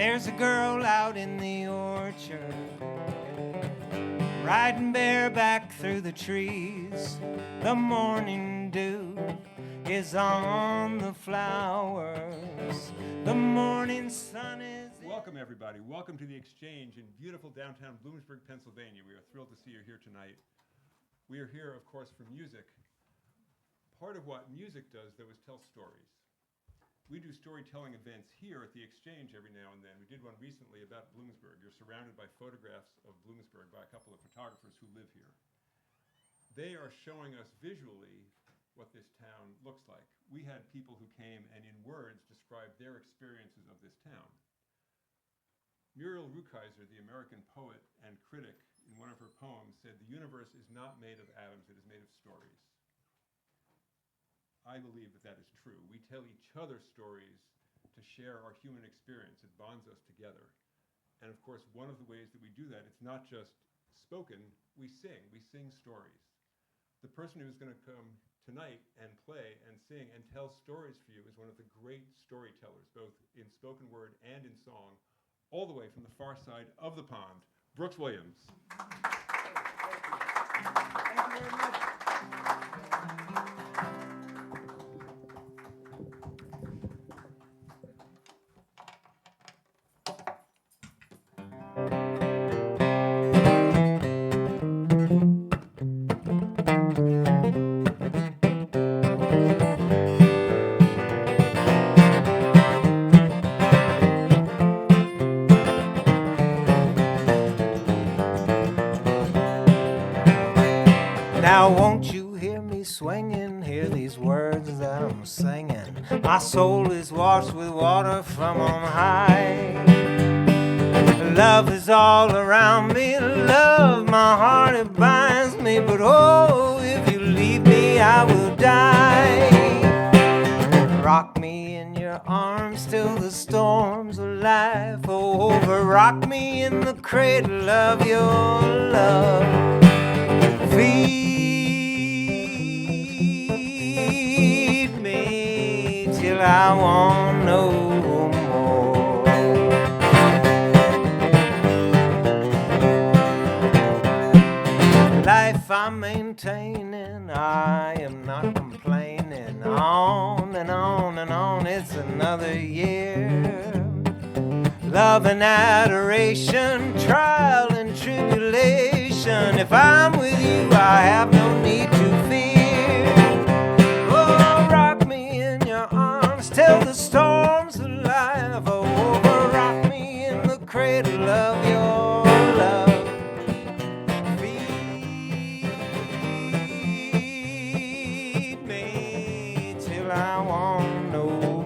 There's a girl out in the orchard, riding bareback through the trees. The morning dew is on the flowers. The morning sun is... Welcome, everybody. Welcome to the Exchange in beautiful downtown Bloomsburg, Pennsylvania. We are thrilled to see you here tonight. We are here, of course, for music. Part of what music does, though, is tell stories. We do storytelling events here at the Exchange every now and then. We did one recently about Bloomsburg. You're surrounded by photographs of Bloomsburg by a couple of photographers who live here. They are showing us visually what this town looks like. We had people who came and in words described their experiences of this town. Muriel Rukeyser, the American poet and critic, in one of her poems said, "The universe is not made of atoms, it is made of stories." I believe that that is true. We tell each other stories to share our human experience. It bonds us together. And of course, one of the ways that we do that, it's not just spoken, we sing stories. The person who's going to come tonight and play and sing and tell stories for you is one of the great storytellers, both in spoken word and in song, all the way from the far side of the pond, Brooks Williams. Thank you very much. Now won't you hear me swinging, hear these words that I'm singing. My soul is washed with water from on high. Love is all around me, love, my heart, it binds me. But oh, if you leave me, I will die. Rock me in your arms till the storms of life are over. Rock me in the cradle of your love. Feed me till I want no more. Life I'm maintaining, I am not complaining. On and on and on, it's another year. Love and adoration, trial and tribulation. If I'm with you, I have no need to fear. Oh, rock me in your arms till the storms of life are over. Rock me in the cradle of your love. Feed me till I want no more.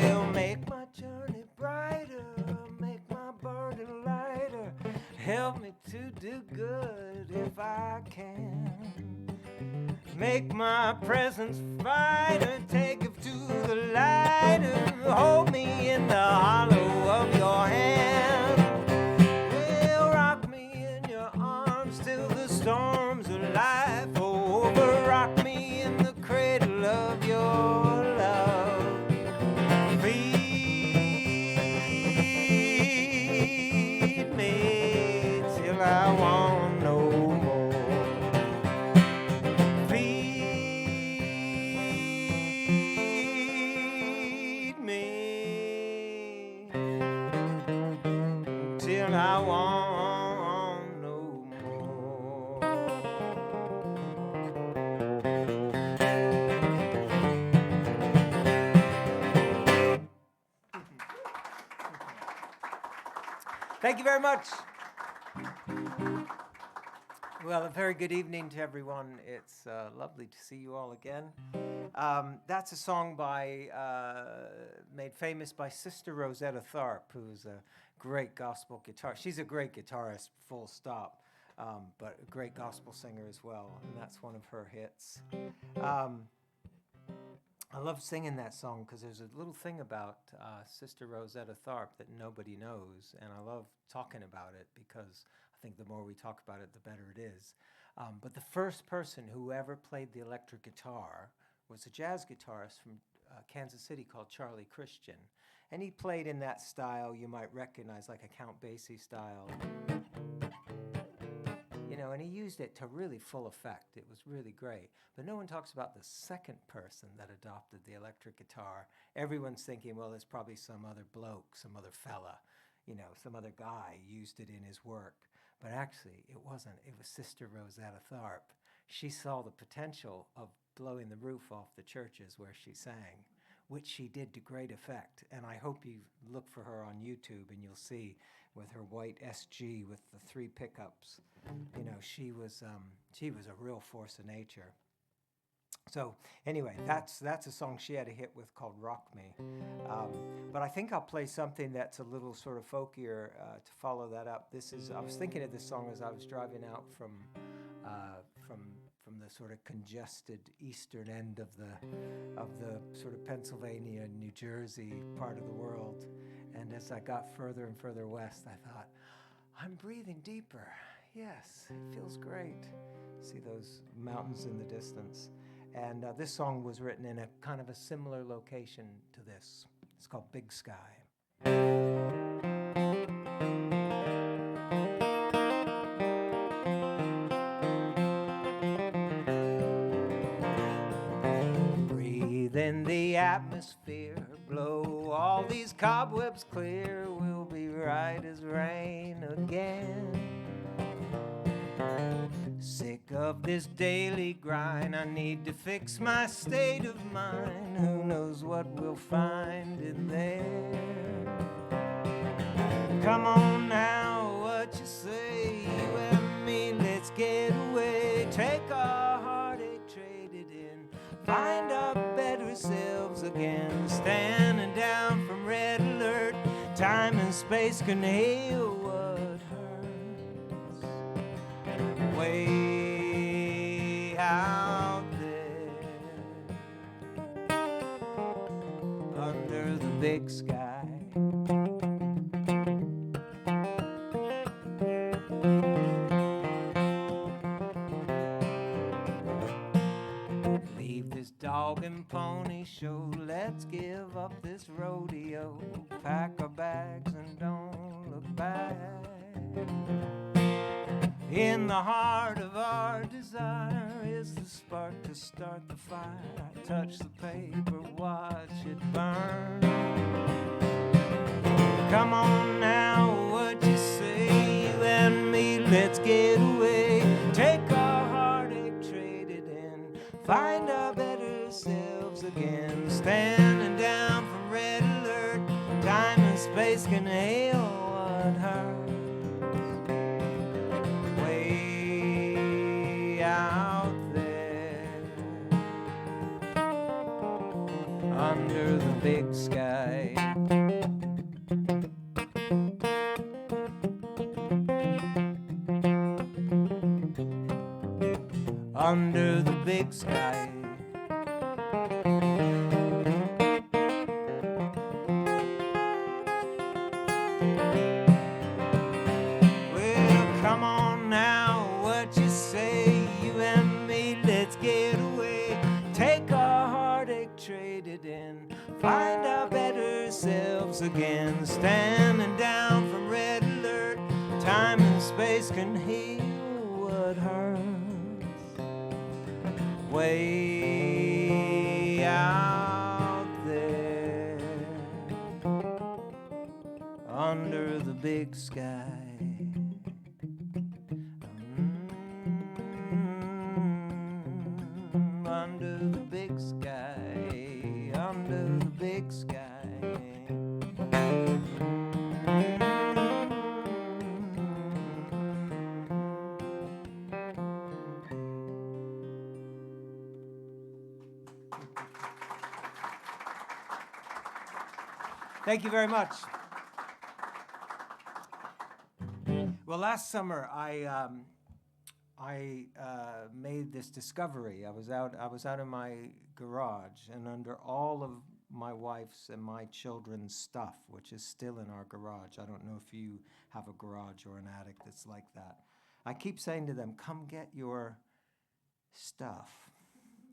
Will make my journey brighter, make my burden lighter. Help me to do good if I can. Make my presence brighter, take it to the lighter. Hold me in the hollow of your hand. Well, rock me in your arms till the storms of life are over. Rock me in the cradle of your love. Feed me till I want no more. Feed me till I want no more. Thank you very much. Well, a very good evening to everyone. It's lovely to see you all again. That's a song made famous by Sister Rosetta Tharpe, who's a great gospel guitarist. She's a great guitarist, full stop, but a great gospel singer as well, and that's one of her hits. I love singing that song because there's a little thing about Sister Rosetta Tharpe that nobody knows, and I love talking about it because I think the more we talk about it, the better it is. But the first person who ever played the electric guitar was a jazz guitarist from Kansas City called Charlie Christian. And he played in that style you might recognize, like a Count Basie style. You know, and he used it to really full effect. It was really great. But no one talks about the second person that adopted the electric guitar. Everyone's thinking, well, there's probably some other bloke, some other fella, you know, some other guy used it in his work. But actually, it wasn't. It was Sister Rosetta Tharpe. She saw the potential of blowing the roof off the churches where she sang, which she did to great effect. And I hope you look for her on YouTube and you'll see with her white SG with the 3 pickups. You know, she was a real force of nature. So anyway, that's a song she had a hit with called Rock Me. But I think I'll play something that's a little sort of folkier to follow that up. I was thinking of this song as I was driving out from the sort of congested eastern end of the sort of Pennsylvania, New Jersey part of the world. And as I got further and further west, I thought, I'm breathing deeper. Yes, it feels great. See those mountains in the distance. And this song was written in a kind of a similar location to this. It's called Big Sky. Breathe in the atmosphere, blow all these cobwebs clear. We'll be right as rain again. Sick of this daily grind, I need to fix my state of mind. Who knows what we'll find in there? Come on now, what you say? You and me, let's get away. Take our heartache, trade it in. Find our better selves again. Standing down from red alert. Time and space can heal what hurts. Way out there, under the big sky. Leave this dog and pony show, let's give up this rodeo. Pack our bags and don't look back. In the heart of our desire is the spark to start the fire. Touch the paper, watch it burn. Come on now, what you say? You and me, let's get away. Take our heartache, trade it in. Find our better selves again. Standing down from red alert. Time and space can heal what hurts. Out there, under the big sky. Under the big sky. Well, come on now, what you say? Let's get away. Take our heartache, trade it in. Find our better selves again. Standing down from red alert. Time and space can heal what hurts. Way out there, under the big sky. Under the big sky, under the big sky. Thank you very much. Well, last summer I made this discovery. I was out in my garage, and under all of my wife's and my children's stuff, which is still in our garage. I don't know if you have a garage or an attic that's like that. I keep saying to them, come get your stuff.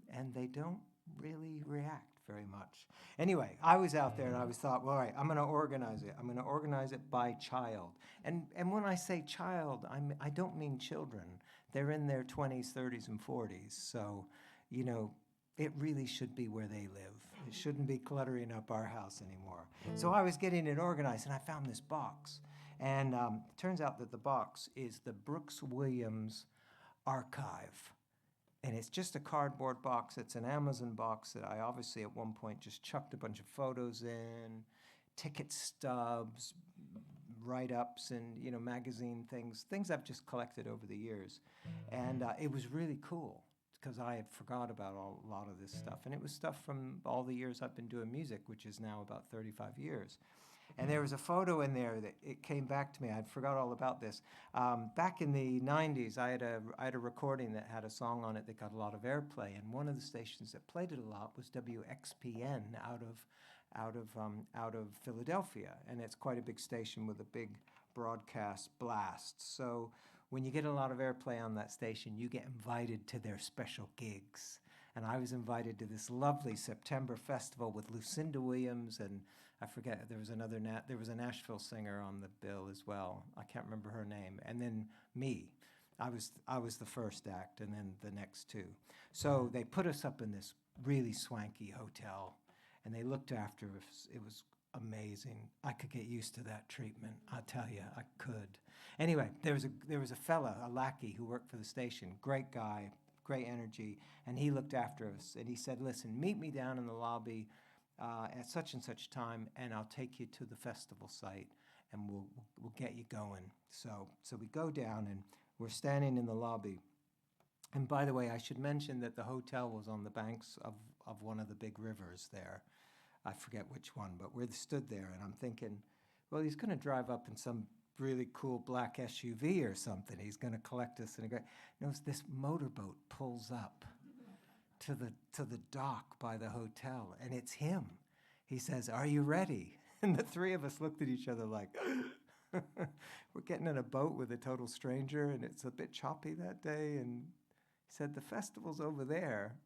And they don't really react very much. Anyway, I was out there and I was thought, well, all right, I'm going to organize it. I'm going to organize it by child. And when I say child, I don't mean children. They're in their 20s, 30s, and 40s. So, you know, it really should be where they live. It shouldn't be cluttering up our house anymore. So I was getting it organized, and I found this box. And it turns out that the box is the Brooks Williams archive. And it's just a cardboard box. It's an Amazon box that I obviously at one point just chucked a bunch of photos in, ticket stubs, write-ups, and magazine things I've just collected over the years. And it was really cool because I had forgot about a lot of this stuff. And it was stuff from all the years I've been doing music, which is now about 35 years. And there was a photo in there that it came back to me. I'd forgot all about this. Back in the 90s, I had a recording that had a song on it that got a lot of airplay. And one of the stations that played it a lot was WXPN out of Philadelphia. And it's quite a big station with a big broadcast blast. So when you get a lot of airplay on that station, you get invited to their special gigs. And I was invited to this lovely September festival with Lucinda Williams, and I forget, there was a Nashville singer on the bill as well. I can't remember her name. And then me. I was the first act, and then the next two. So they put us up in this really swanky hotel, and they looked after us. It was amazing. I could get used to that treatment. I'll tell you, I could. Anyway, there was a fella, a lackey, who worked for the station. Great guy, great energy, and he looked after us. And he said, "Listen, meet me down in the lobby at such and such time, and I'll take you to the festival site, and we'll get you going." So we go down, and we're standing in the lobby. And by the way, I should mention that the hotel was on the banks of one of the big rivers there. I forget which one, but we stood there, and I'm thinking, well, he's going to drive up in some really cool black SUV or something. He's going to collect us. And this motorboat pulls up to the dock by the hotel, and it's him. He says, "Are you ready?" And the three of us looked at each other like, we're getting in a boat with a total stranger, and it's a bit choppy that day. And he said, "The festival's over there."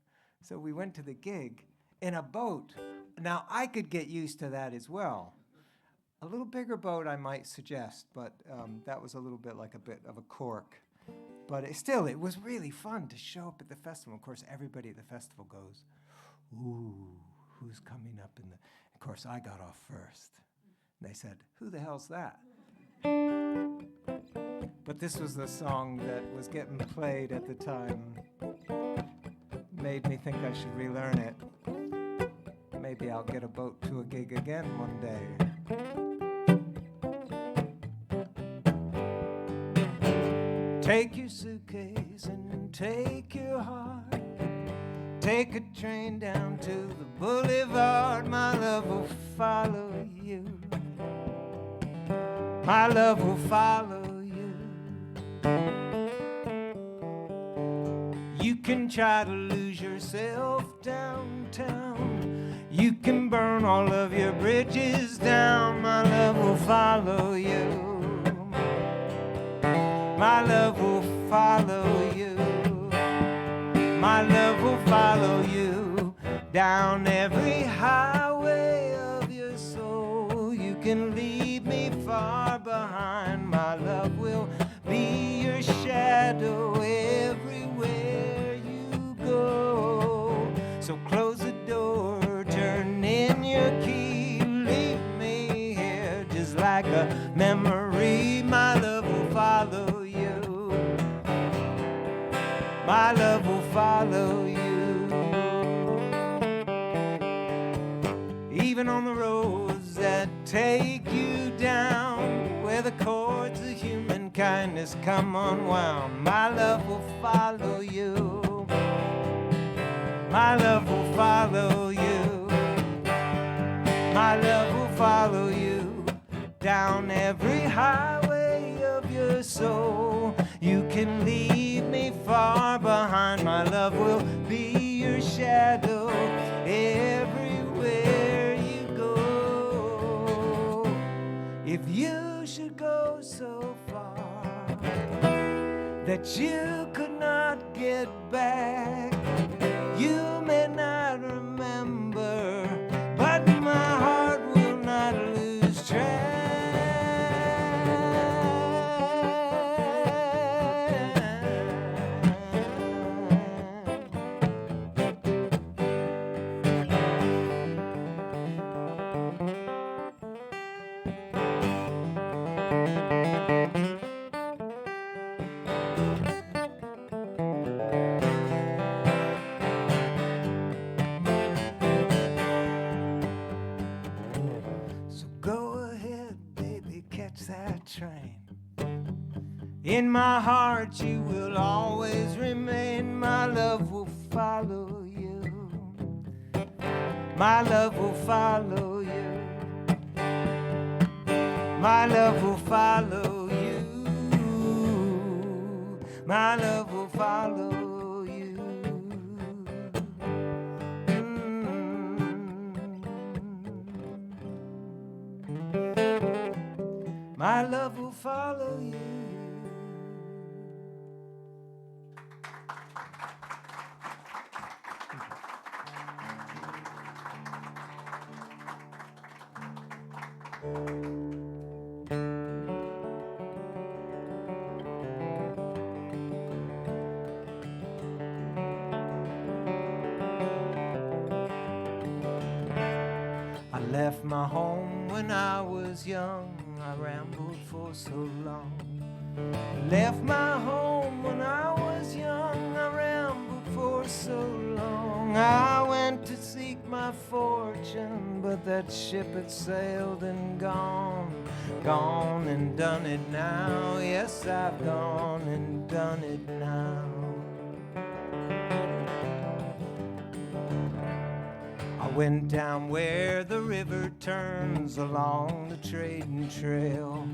So we went to the gig in a boat. Now, I could get used to that as well. A little bigger boat, I might suggest, but that was a little bit like a bit of a cork. But it was really fun to show up at the festival. Of course, everybody at the festival goes, "Ooh, who's coming up in the..." Of course, I got off first. And they said, "Who the hell's that?" But this was the song that was getting played at the time. Made me think I should relearn it. Maybe I'll get a boat to a gig again one day. Take your suitcase and take your heart. Take a train down to the boulevard. My love will follow you. My love will follow you. You can try to lose yourself downtown. You can burn all of your bridges down. My love will follow you. My love will follow you. My love will follow you down every highway of your soul. You can leave me far behind. My love will be your shadow everywhere you go. So close the door, turn in your key, leave me here just like a memory. My love will follow you. My love will follow you. Even on the roads that take you down, where the chords of human kindness come unwound, my love will follow you. My love will follow you. My love will follow you down every highway of your soul. You can leave me far behind. My love will be your shadow shadow everywhere you go. If you should go so far that you could not get back, you may not remember, but my heart will not lose track. Train. In my heart you will always remain. My love will follow you. My love will follow you. My love will follow you. My love will follow you. My love will follow you. I left my home when I was young. I rambled for so long. Left my home when I was young. I rambled for so long. I went to seek my fortune, but that ship had sailed and gone. Gone and done it now. Yes, I've gone and done it now. I went down where the river turns along the trading trail.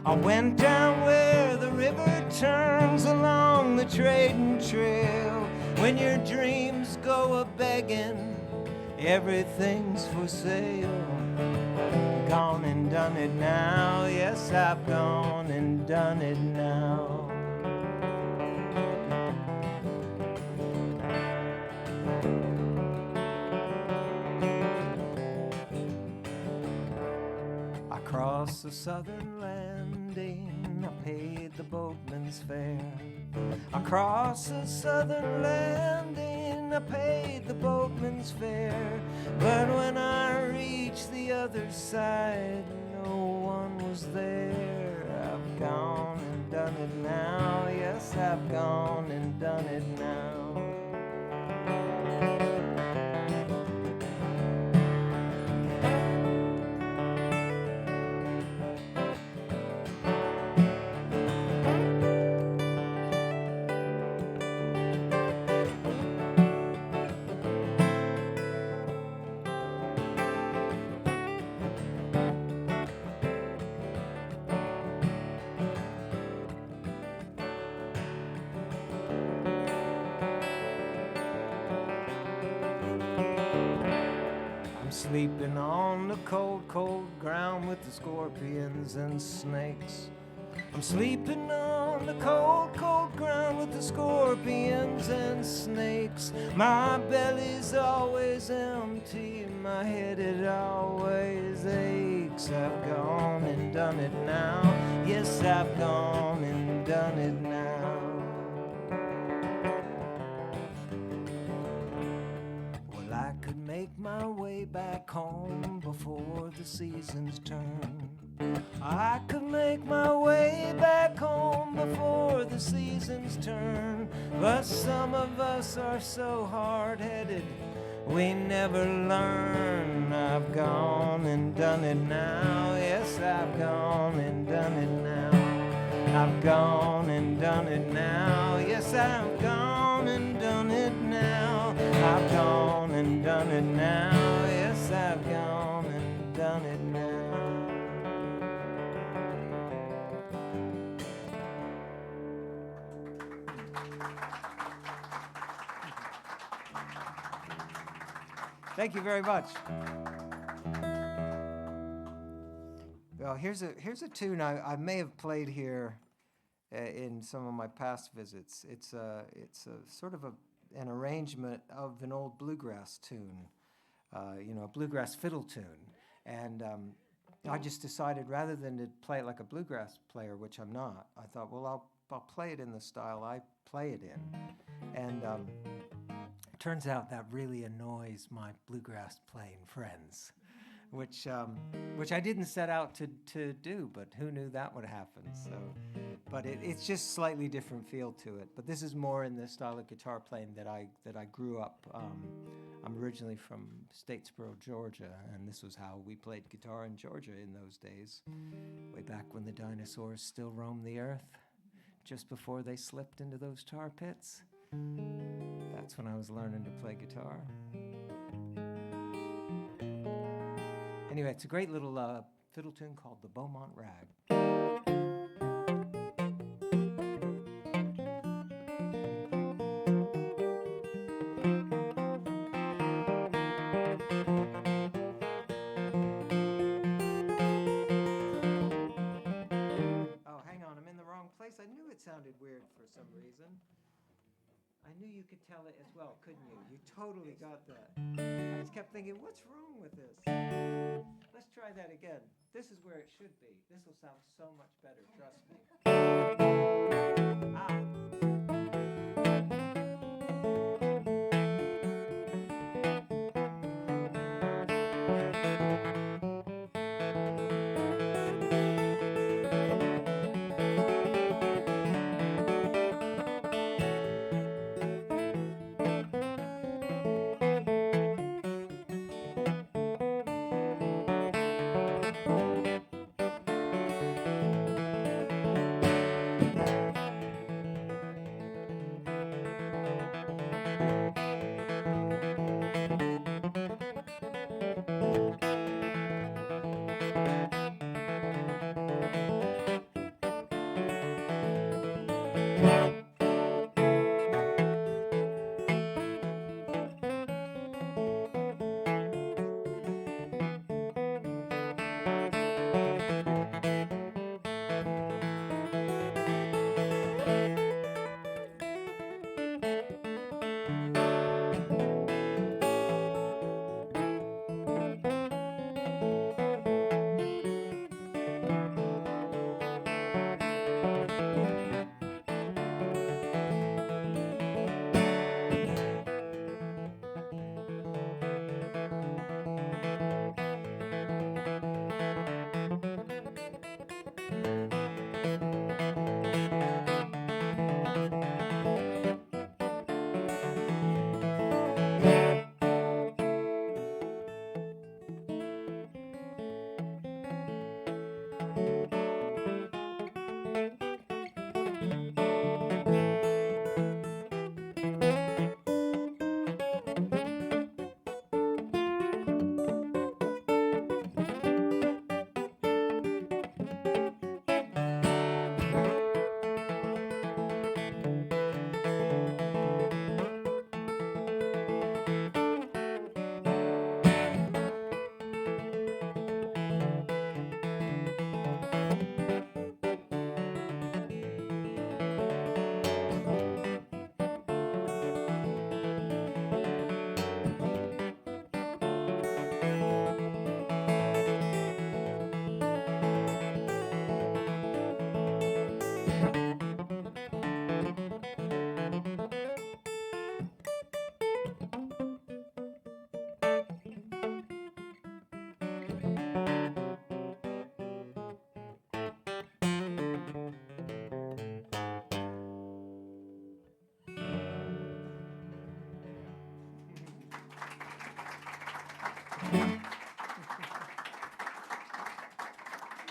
I went down where the river turns along the trading trail. When your dreams go a-begging, everything's for sale. Gone and done it now. Yes, I've gone and done it now. Across the southern landing, I paid the boatman's fare. Across the southern landing, I paid the boatman's fare. But when I reached the other side, no one was there. I've gone and done it now. Yes, I've gone and done it now. Sleeping on the cold, cold ground with the scorpions and snakes. I'm sleeping on the cold, cold ground with the scorpions and snakes. My belly's always empty, my head it always aches. I've gone and done it now. Yes, I've gone and done it now. I could make my way back home before the seasons turn. I could make my way back home before the seasons turn. But some of us are so hard-headed, we never learn. I've gone and done it now. Yes, I've gone and done it now. I've gone and done it now. Yes, I've gone and done it now. I've gone and done it now. Yes, I've gone and done it now. Thank you very much. Well, here's a tune I may have played here in some of my past visits. It's a sort of an arrangement of an old bluegrass tune, a bluegrass fiddle tune. And I just decided rather than to play it like a bluegrass player, which I'm not, I thought, well, I'll play it in the style I play it in. And turns out that really annoys my bluegrass playing friends, which I didn't set out to do, but who knew that would happen? So, but it's just slightly different feel to it. But this is more in the style of guitar playing that I grew up. I'm originally from Statesboro, Georgia, and this was how we played guitar in Georgia in those days, way back when the dinosaurs still roamed the earth, just before they slipped into those tar pits. That's when I was learning to play guitar. Anyway, it's a great little fiddle tune called the Beaumont Rag. Oh, hang on, I'm in the wrong place. I knew it sounded weird for some reason. I knew you could tell it as well, couldn't you? You totally got that. I just kept thinking, what's wrong with this? Let's try that again. This is where it should be. This will sound so much better, trust me. Ah.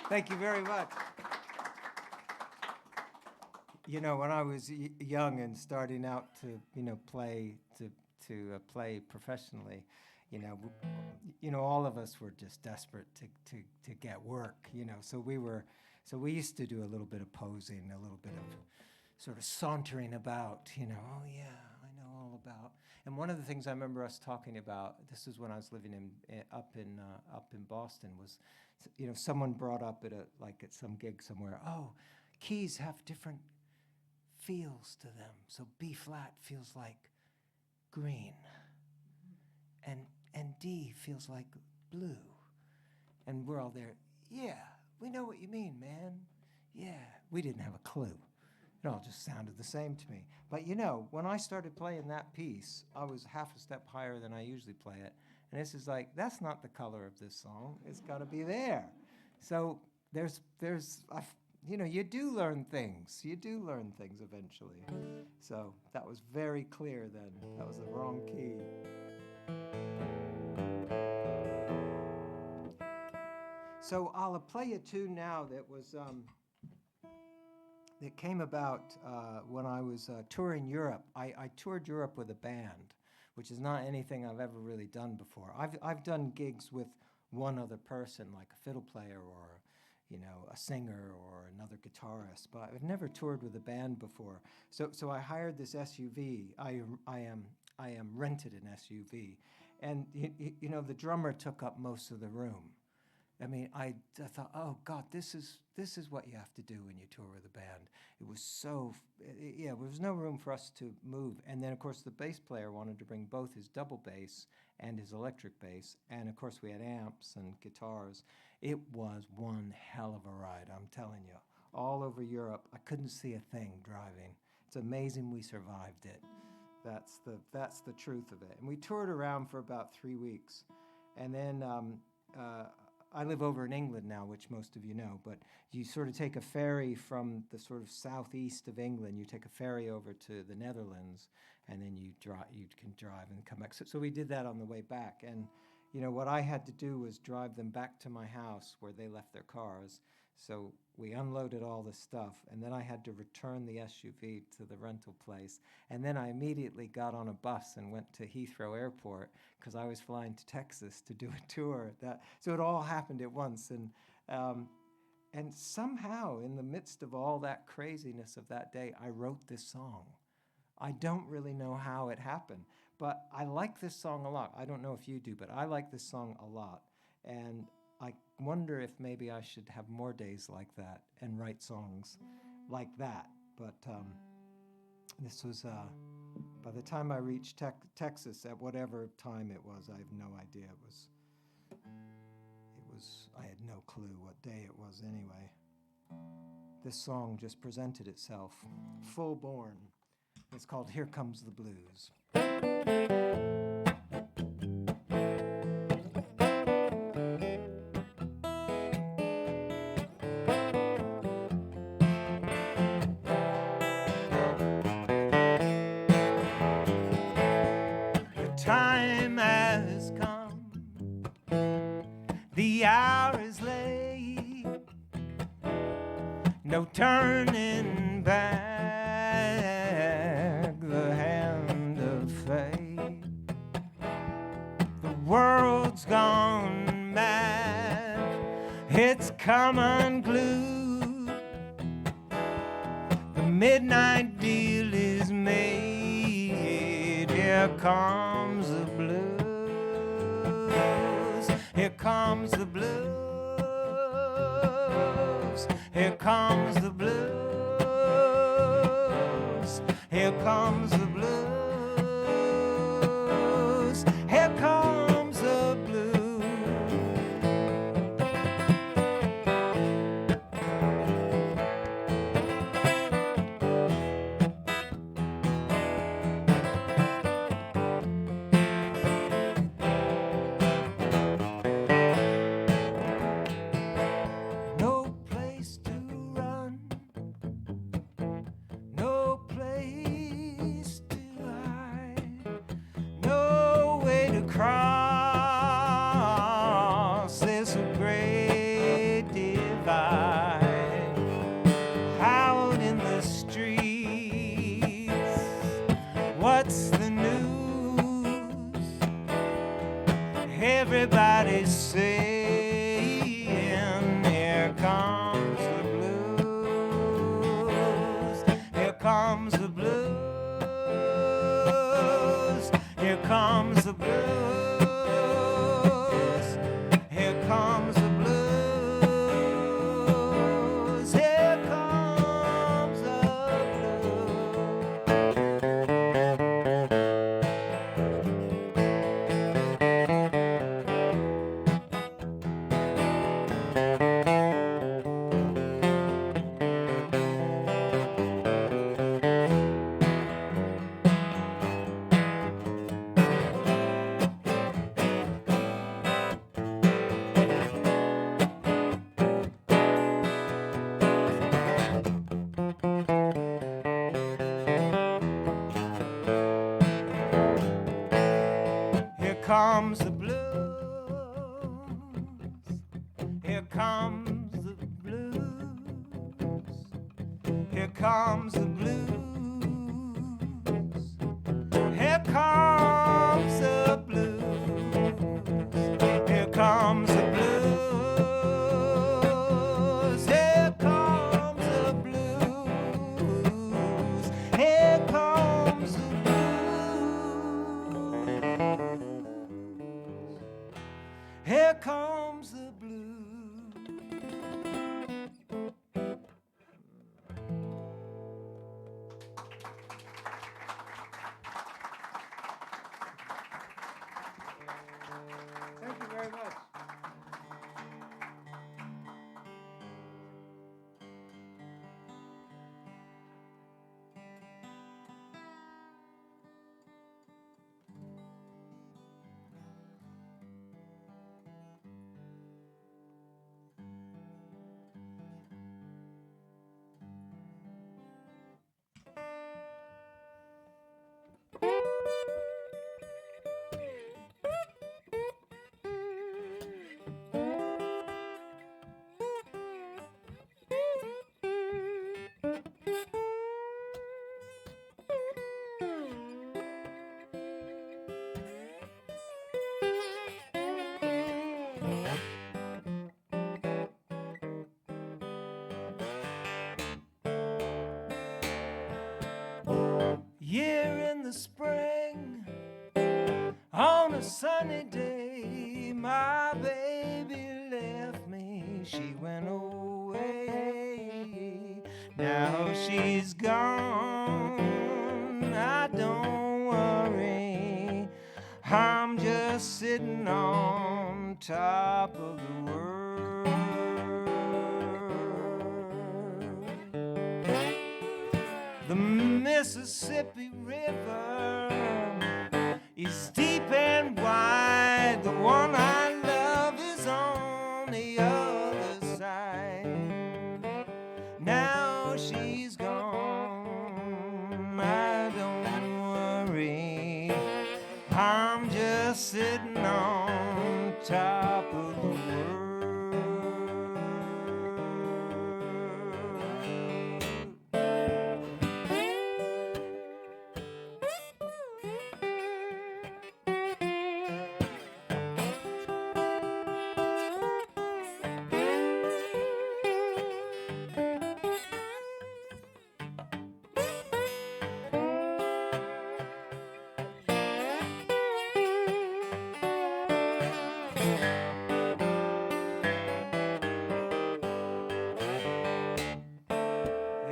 Thank you very much. You know, when I was young and starting out to, play play professionally, all of us were just desperate to get work, So we used to do a little bit of posing, a little bit of sort of sauntering about, oh yeah, I know all about. And one of the things I remember us talking about, this is when I was living up in Boston, was, you know, someone brought up at some gig somewhere, oh, keys have different feels to them. So B flat feels like green, and D feels like blue. And we're all there, yeah, we know what you mean, man. Yeah, we didn't have a clue. It all just sounded the same to me. But you know, when I started playing that piece, I was half a step higher than I usually play it. And this is like, that's not the color of this song. It's got to be there. So you know, you do learn things. You do learn things eventually. So that was very clear then. That was the wrong key. So I'll play a tune now that was that came about when I was touring Europe. I toured Europe with a band, which is not anything I've ever really done before. I've done gigs with one other person, like a fiddle player or, you know, a singer or another guitarist, but I've never toured with a band before. So I hired this SUV. I am rented an SUV, and you know, the drummer took up most of the room. I mean, I thought, oh God, this is what you have to do when you tour with a band. It was so, yeah, there was no room for us to move. And then, of course, the bass player wanted to bring both his double bass and his electric bass. And, of course, we had amps and guitars. It was one hell of a ride, I'm telling you. All over Europe, I couldn't see a thing driving. It's amazing we survived it. That's the truth of it. And we toured around for about 3 weeks. And then I live over in England now, which most of you know, but you sort of take a ferry from the sort of southeast of England. You take a ferry over to the Netherlands, and then you can drive and come back. So we did that on the way back. And, you know, what I had to do was drive them back to my house where they left their cars. So we unloaded all the stuff, and then I had to return the SUV to the rental place. And then I immediately got on a bus and went to Heathrow Airport because I was flying to Texas to do a tour. So it all happened at once. And somehow, in the midst of all that craziness of that day, I wrote this song. I don't really know how it happened, but I like this song a lot. I don't know if you do, but I like this song a lot. And I wonder if maybe I should have more days like that and write songs like that. But this was, by the time I reached Texas, at whatever time it was, I have no idea. I had no clue what day it was anyway. This song just presented itself, full born. It's called Here Comes the Blues. Time has come, the hour is late, no turning back, the hand of fate. The world's gone mad, it's come unglued, the midnight deal is made, here comes the blues. Here comes the blues. Here comes the blues. Here comes the blues. Here comes the blues. No place to comes the blues. Here comes the blues. Here comes the blues. Here comes the blues. Here comes the blues. Here comes the blues. Here comes the blues. Here comes the blues. Thank you very much. Year in the spring, on a sunny day, my baby left me. She went away. Now she's gone. I don't worry. I'm just sitting on top of the world. The Mississippi River is deep and wide. The one I love is on the other side. Now she's gone. I don't worry. I'm just sitting on top of the world.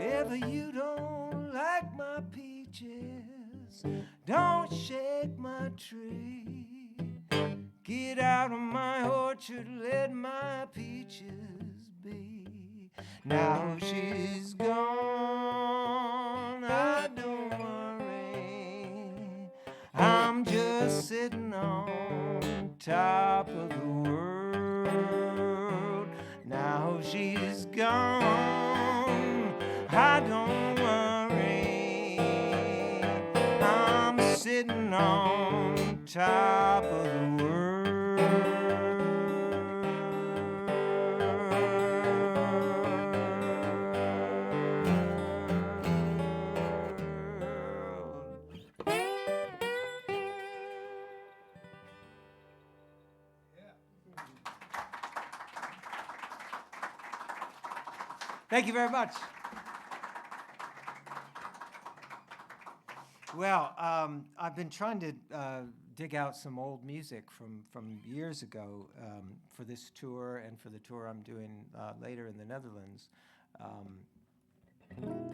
If you don't like my peaches, don't shake my tree. Get out of my orchard, let my peaches be. Now she's gone, I don't worry. I'm just sitting on top of the world. Now she's gone, I don't worry. I'm sitting on top of the Thank you very much. Well, I've been trying to dig out some old music from years ago for this tour and for the tour I'm doing later in the Netherlands.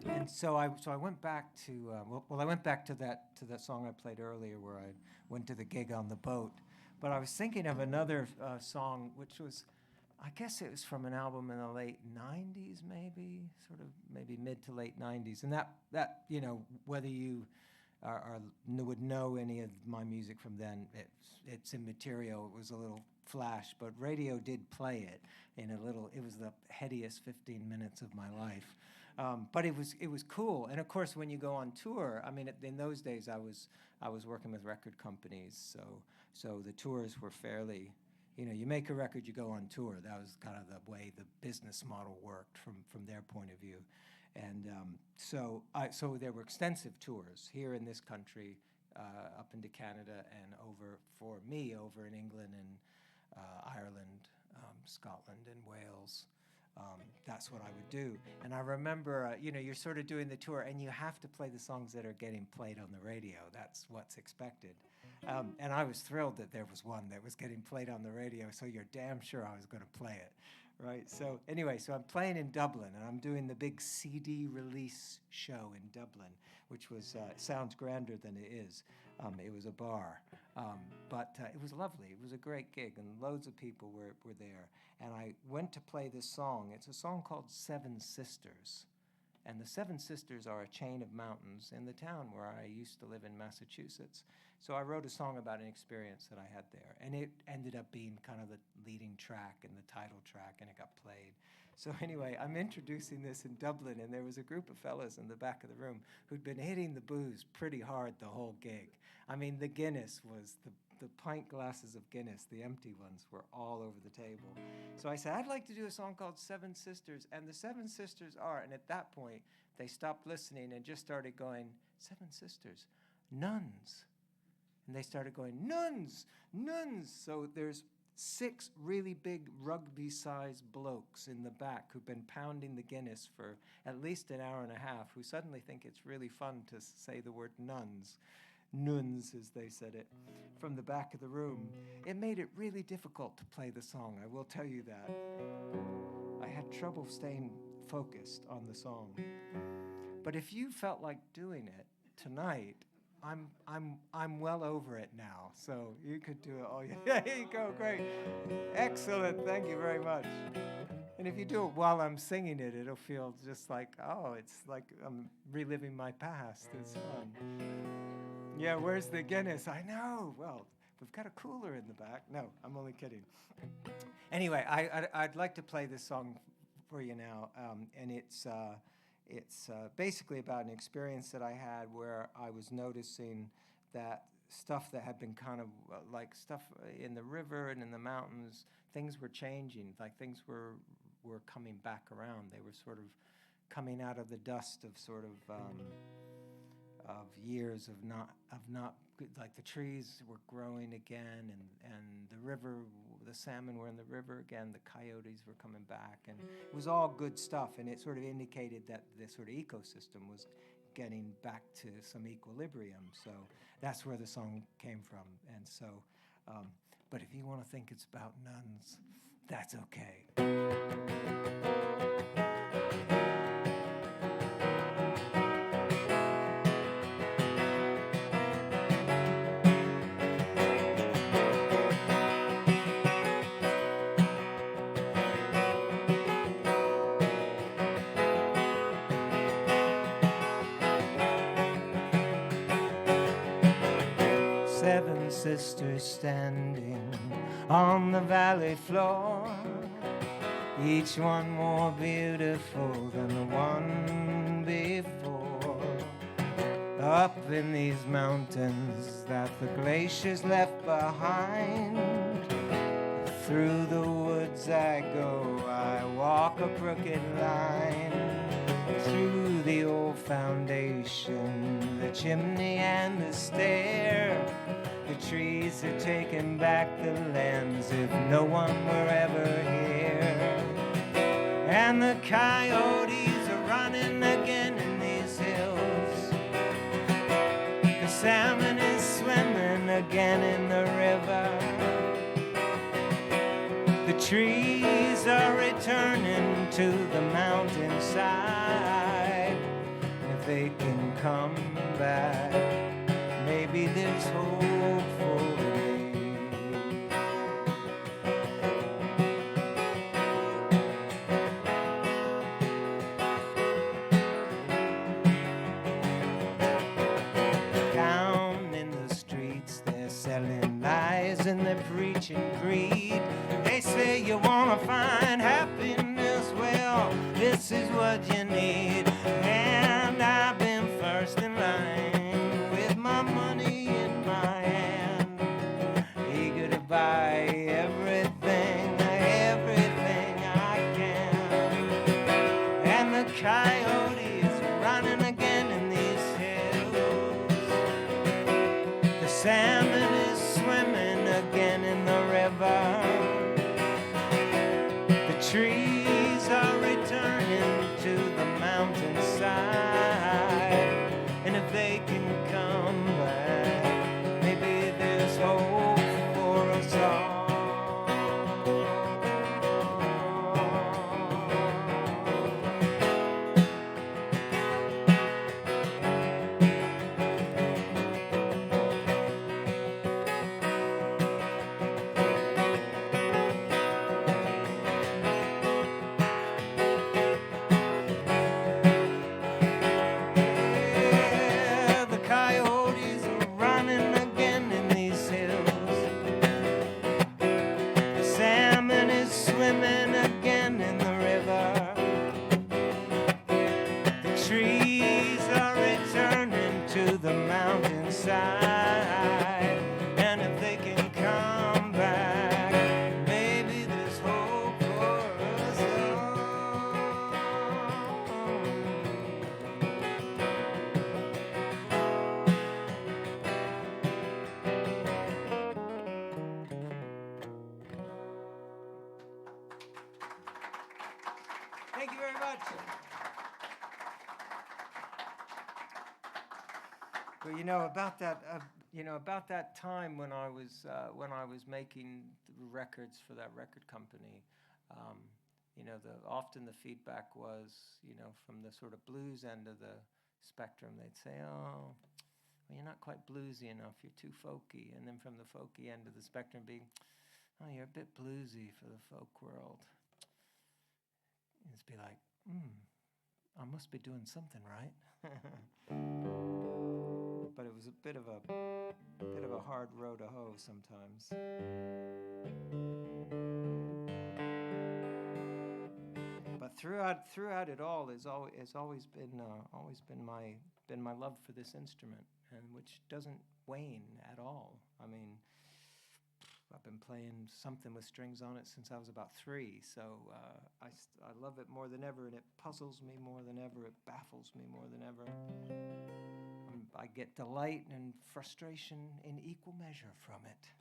And so I went back to I went back to that song I played earlier where I went to the gig on the boat. But I was thinking of another song which was, I guess it was from an album in the late 90s, maybe, sort of maybe mid to late 90s. And that you know, whether you would know any of my music from then, it's immaterial. It was a little flash, but radio did play it in a little, it was the headiest 15 minutes of my life. But it was cool. And of course, when you go on tour, I mean, in those days, I was working with record companies, so the tours were fairly, you make a record, you go on tour. That was kind of the way the business model worked from their point of view. And so there were extensive tours here in this country, up into Canada, and over in England and Ireland, Scotland and Wales. That's what I would do. And I remember, you're sort of doing the tour, and you have to play the songs that are getting played on the radio. That's what's expected. And I was thrilled that there was one that was getting played on the radio, so you're damn sure I was going to play it, right? So anyway, so I'm playing in Dublin, and I'm doing the big CD release show in Dublin, which was sounds grander than it is. It was a bar, but it was lovely. It was a great gig, and loads of people were there. And I went to play this song. It's a song called Seven Sisters. And the Seven Sisters are a chain of mountains in the town where I used to live in Massachusetts. So I wrote a song about an experience that I had there. And it ended up being kind of the leading track and the title track, and it got played. So anyway, I'm introducing this in Dublin, and there was a group of fellas in the back of the room who'd been hitting the booze pretty hard the whole gig. I mean, the Guinness was, the pint glasses of Guinness, the empty ones, were all over the table. So I said, I'd like to do a song called Seven Sisters, and the Seven Sisters are, and at that point, they stopped listening and just started going, Seven Sisters, nuns. And they started going, nuns, nuns. So there's 6 really big rugby-sized blokes in the back who've been pounding the Guinness for at least an hour and a half, who suddenly think it's really fun to say the word nuns. Nuns, as they said it, from the back of the room. It made it really difficult to play the song, I will tell you that. I had trouble staying focused on the song. But if you felt like doing it tonight, I'm well over it now, so you could do it all. Yeah, here you go, great. Excellent, thank you very much. And if you do it while I'm singing it, it'll feel just like, it's like I'm reliving my past. It's fun. Yeah, where's the Guinness? I know. Well, we've got a cooler in the back. No, I'm only kidding. Anyway, I'd like to play this song for you now, and it's basically about an experience that I had where I was noticing that stuff that had been kind of like stuff in the river and in the mountains, things were changing, like things were coming back around. They were sort of coming out of the dust of sort of years of not like the trees were growing again, and the river, the salmon were in the river again, the coyotes were coming back, and it was all good stuff, and it sort of indicated that the sort of ecosystem was getting back to some equilibrium. So that's where the song came from. And so, but if you want to think it's about nuns, that's okay. 7 sisters standing on the valley floor, each one more beautiful than the one before. Up in these mountains that the glaciers left behind, through the woods I go, I walk a crooked line, through the old foundation, the chimney and the stair. The trees are taking back the lands if no one were ever here. And the coyotes are running again in these hills. The salmon is swimming again in the river. The trees are returning to the mountainside. If they can come back, maybe there's hope for me. Down in the streets, they're selling lies and they're preaching greed. They say you wanna find happiness, well, this is what you need. coyote is running again in these hills. The salmon is swimming again in the river. The trees are returning to the mountainside. And if they can come back, maybe there's hope for us all. Thank you very much. Well, about that time when I was making records for that record company, often the feedback was, from the sort of blues end of the spectrum, they'd say, "Oh, well, you're not quite bluesy enough. You're too folky." And then from the folky end of the spectrum, being, "Oh, you're a bit bluesy for the folk world." And it's be like, I must be doing something right. But it was a bit of a hard row to hoe sometimes. But throughout it all has always been my love for this instrument, and which doesn't wane at all. I mean, I've been playing something with strings on it since I was about 3, so I love it more than ever, and it puzzles me more than ever. It baffles me more than ever. I get delight and frustration in equal measure from it.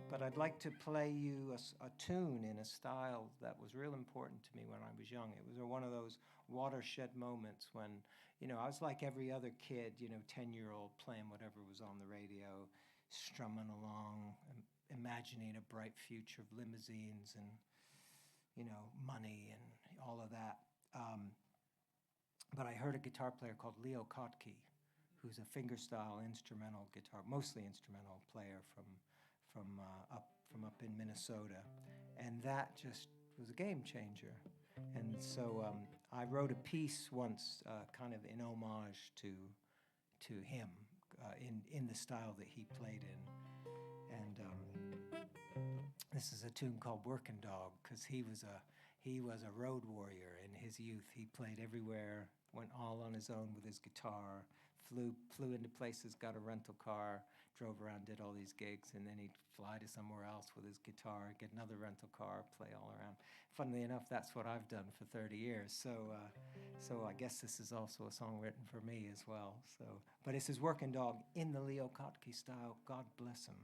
But I'd like to play you a tune in a style that was real important to me when I was young. It was one of those watershed moments when, I was like every other kid, 10-year-old playing whatever was on the radio, strumming along, imagining a bright future of limousines and, money and all of that. But I heard a guitar player called Leo Kottke, who's a fingerstyle instrumental guitar, mostly instrumental player from up in Minnesota, and that just was a game changer. And so I wrote a piece once, kind of in homage to him, in the style that he played in. And this is a tune called "Workin' Dog," because he was a road warrior in his youth. He played everywhere, went all on his own with his guitar, flew into places, got a rental car, drove around, did all these gigs, and then he'd fly to somewhere else with his guitar, get another rental car, play all around. Funnily enough, that's what I've done for 30 years. So I guess this is also a song written for me as well. But this is "Workin' Dog" in the Leo Kottke style. God bless him.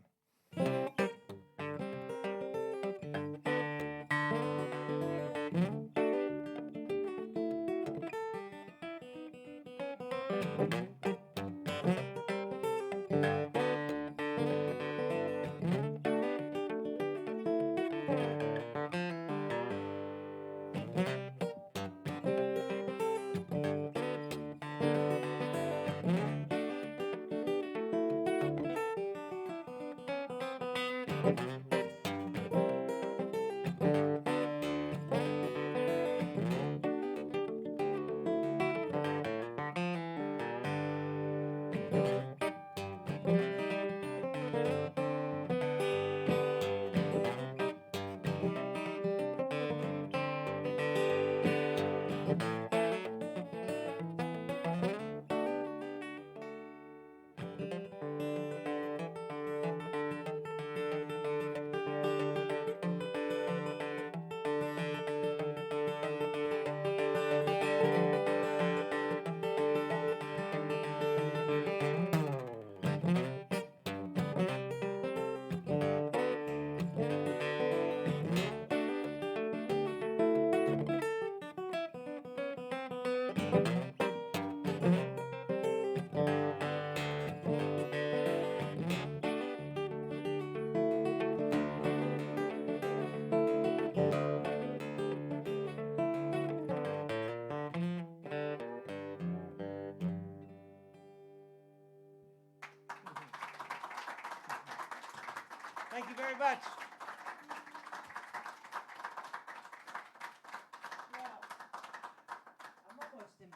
Thank you very much.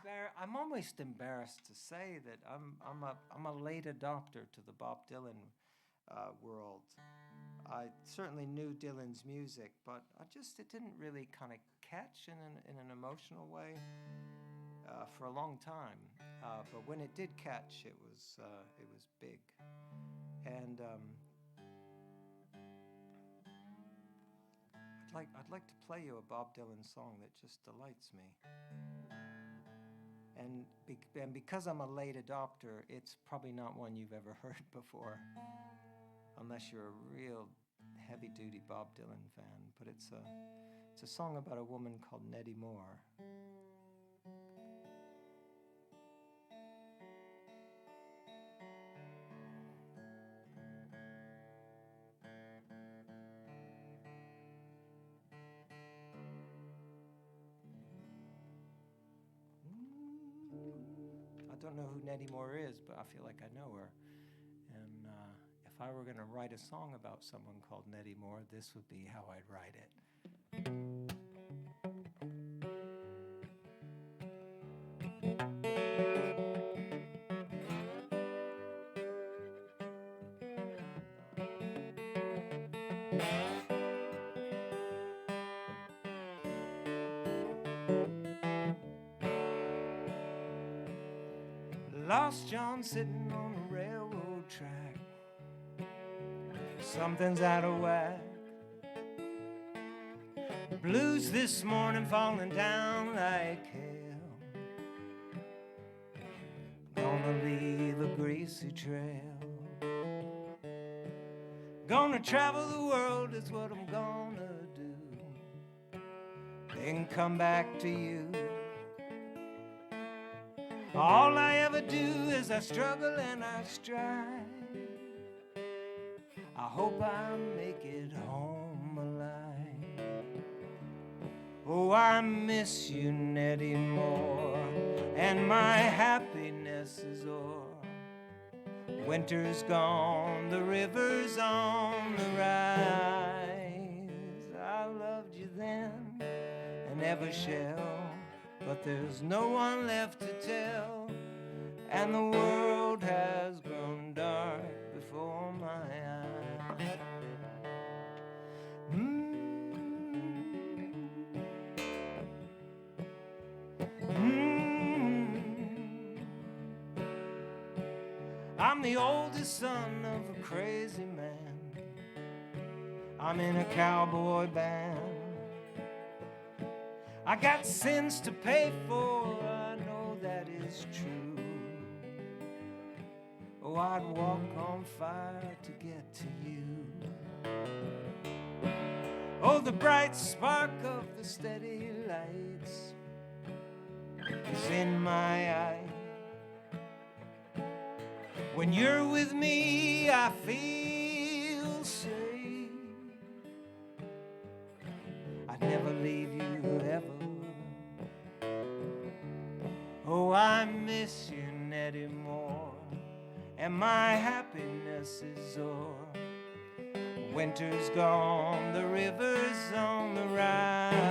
Well, I'm almost embarrassed to say that I'm a late adopter to the Bob Dylan world. I certainly knew Dylan's music, but it didn't really kind of catch in an emotional way for a long time. But when it did catch, it was big. And I'd like to play you a Bob Dylan song that just delights me. And because I'm a late adopter, it's probably not one you've ever heard before, unless you're a real heavy-duty Bob Dylan fan. But it's a song about a woman called Nettie Moore. I don't know who Nettie Moore is, but I feel like I know her. And if I were going to write a song about someone called Nettie Moore, this would be how I'd write it. Lost John sitting on a railroad track. Something's out of whack. Blues this morning falling down like hell. Gonna leave a greasy trail. Gonna travel the world is what I'm gonna do. Then come back to you. All I ever do is I struggle and I strive. I hope I make it home alive. Oh, I miss you, Nettie Moore, and my happiness is o'er. Winter's gone, the river's on the rise. I loved you then and ever shall, but there's no one left to tell, and the world has grown dark before my eyes. I'm the oldest son of a crazy man. I'm in a cowboy band. I got sins to pay for, I know that is true. Oh, I'd walk on fire to get to you. Oh, the bright spark of the steady lights is in my eye. When you're with me, I feel safe. I'd never leave you ever. Oh, I miss you, Nettie Moore, and my happiness is o'er. Winter's gone, the river's on the rise.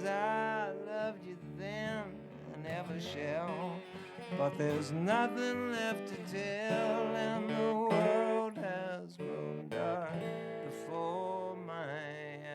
I loved you then and ever shall, but there's nothing left to tell, and the world has grown dark before my eyes.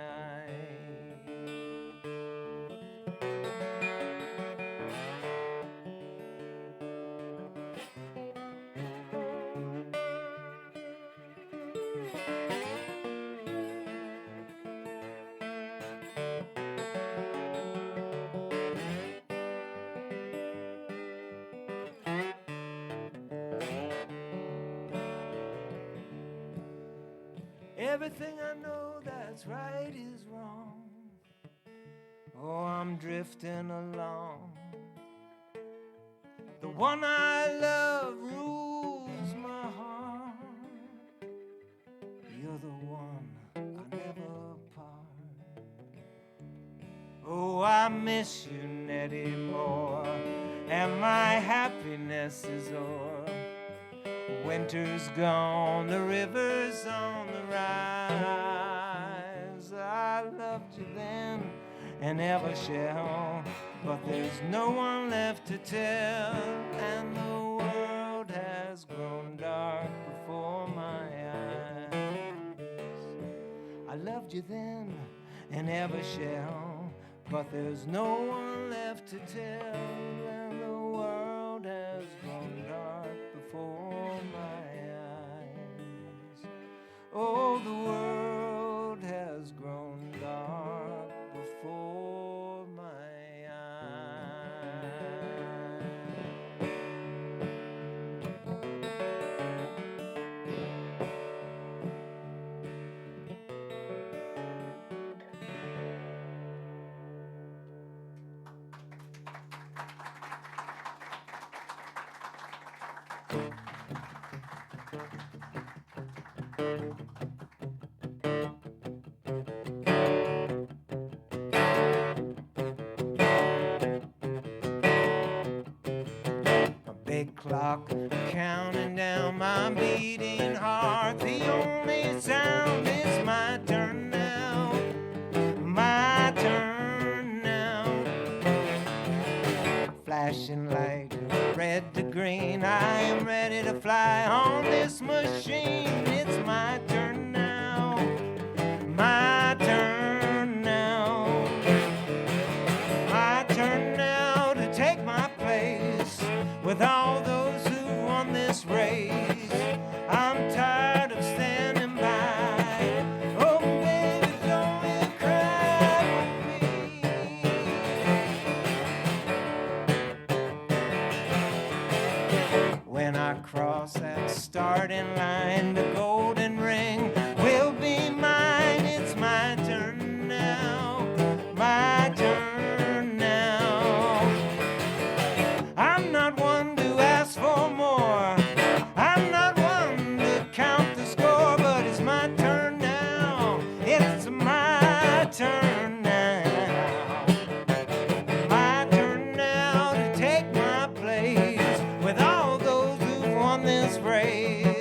Everything I know that's right is wrong. Oh, I'm drifting along. The one I love rules my heart. You're the one I never part. Oh, I miss you, Nettie Moore, and my happiness is o'er. Winter's gone, the river's on the rise. I loved you then and ever shall, but there's no one left to tell, and the world has grown dark before my eyes. I loved you then and ever shall, but there's no one left to tell, and the world has grown dark before my eyes. Oh, the world has grown dark before my big clock counting down my beating heart. The only sound is my turn now, my turn now. Flashing light, red to green, I am ready to fly on this machine. It's my turn now, my turn now, my turn now to take my place with all those who won this race. I'm tired of standing by. Oh, baby, don't you cry with me. When I cross that starting line, the golden ring will be mine. It's my turn now, my turn now. I'm not one to ask for more. I'm not one to count the score, but it's my turn now. It's my turn now. My turn now to take my place with all those who've won this race.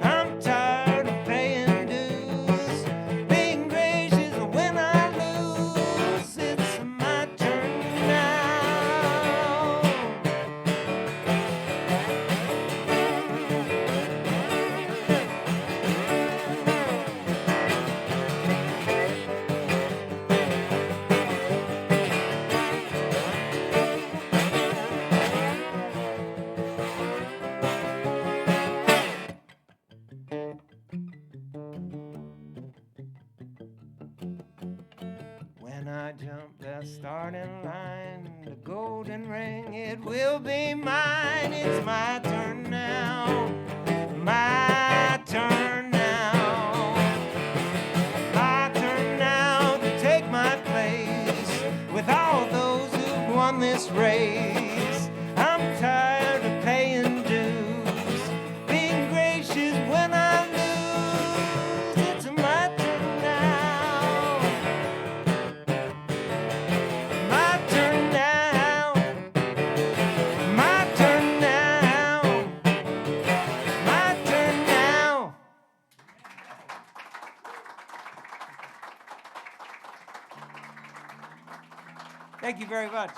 I'm tired of paying dues, being gracious when I lose. It's my turn now. When I jump that starting line, the golden ring, it will be mine. It's my turn now, my turn now, my turn now to take my place with all those who won this race. I'm tired of paying dues, being gracious when I lose. It's my turn now, my turn now, my turn now, my turn now. Thank you very much.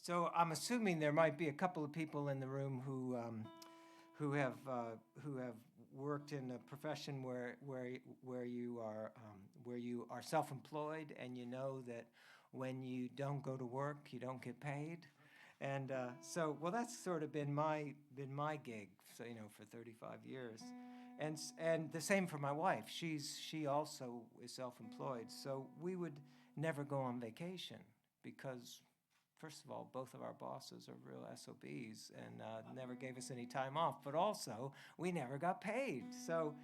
So I'm assuming there might be a couple of people in the room who have worked in a profession where you are self-employed, and you know that when you don't go to work, you don't get paid. And so that's sort of been my gig, so for 35 years. And the same for my wife. She also is self-employed. So we would never go on vacation because, first of all, both of our bosses are real SOBs and never gave us any time off. But also, we never got paid. So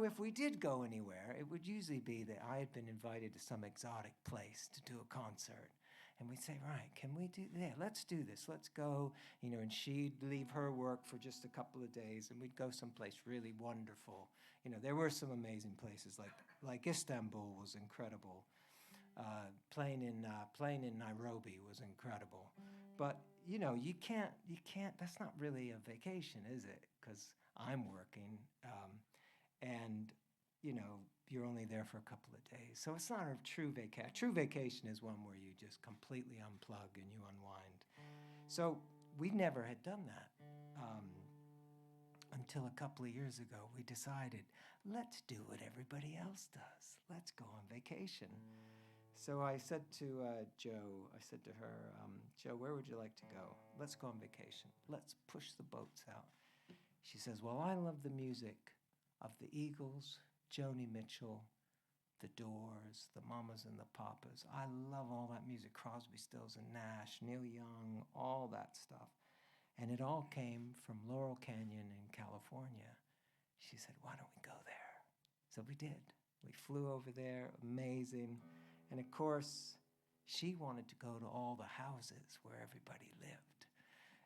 if we did go anywhere, it would usually be that I had been invited to some exotic place to do a concert. And we'd say, right, can we do that? Let's do this. Let's go. And she'd leave her work for just a couple of days, and we'd go someplace really wonderful, there were some amazing places like Istanbul was incredible. Playing in Nairobi was incredible. But you can't. That's not really a vacation, is it? Because I'm working, and you're only there for a couple of days. So it's not a true vacation. True vacation is one where you just completely unplug and you unwind. So we never had done that until a couple of years ago. We decided, let's do what everybody else does. Let's go on vacation. So I said to her, Joe, where would you like to go? Let's go on vacation. Let's push the boats out. She says, well, I love the music of the Eagles, Joni Mitchell, the Doors, the Mamas and the Papas. I love all that music, Crosby, Stills and Nash, Neil Young, all that stuff. And it all came from Laurel Canyon in California. She said, why don't we go there? So we did. We flew over there, amazing. And of course, she wanted to go to all the houses where everybody lived.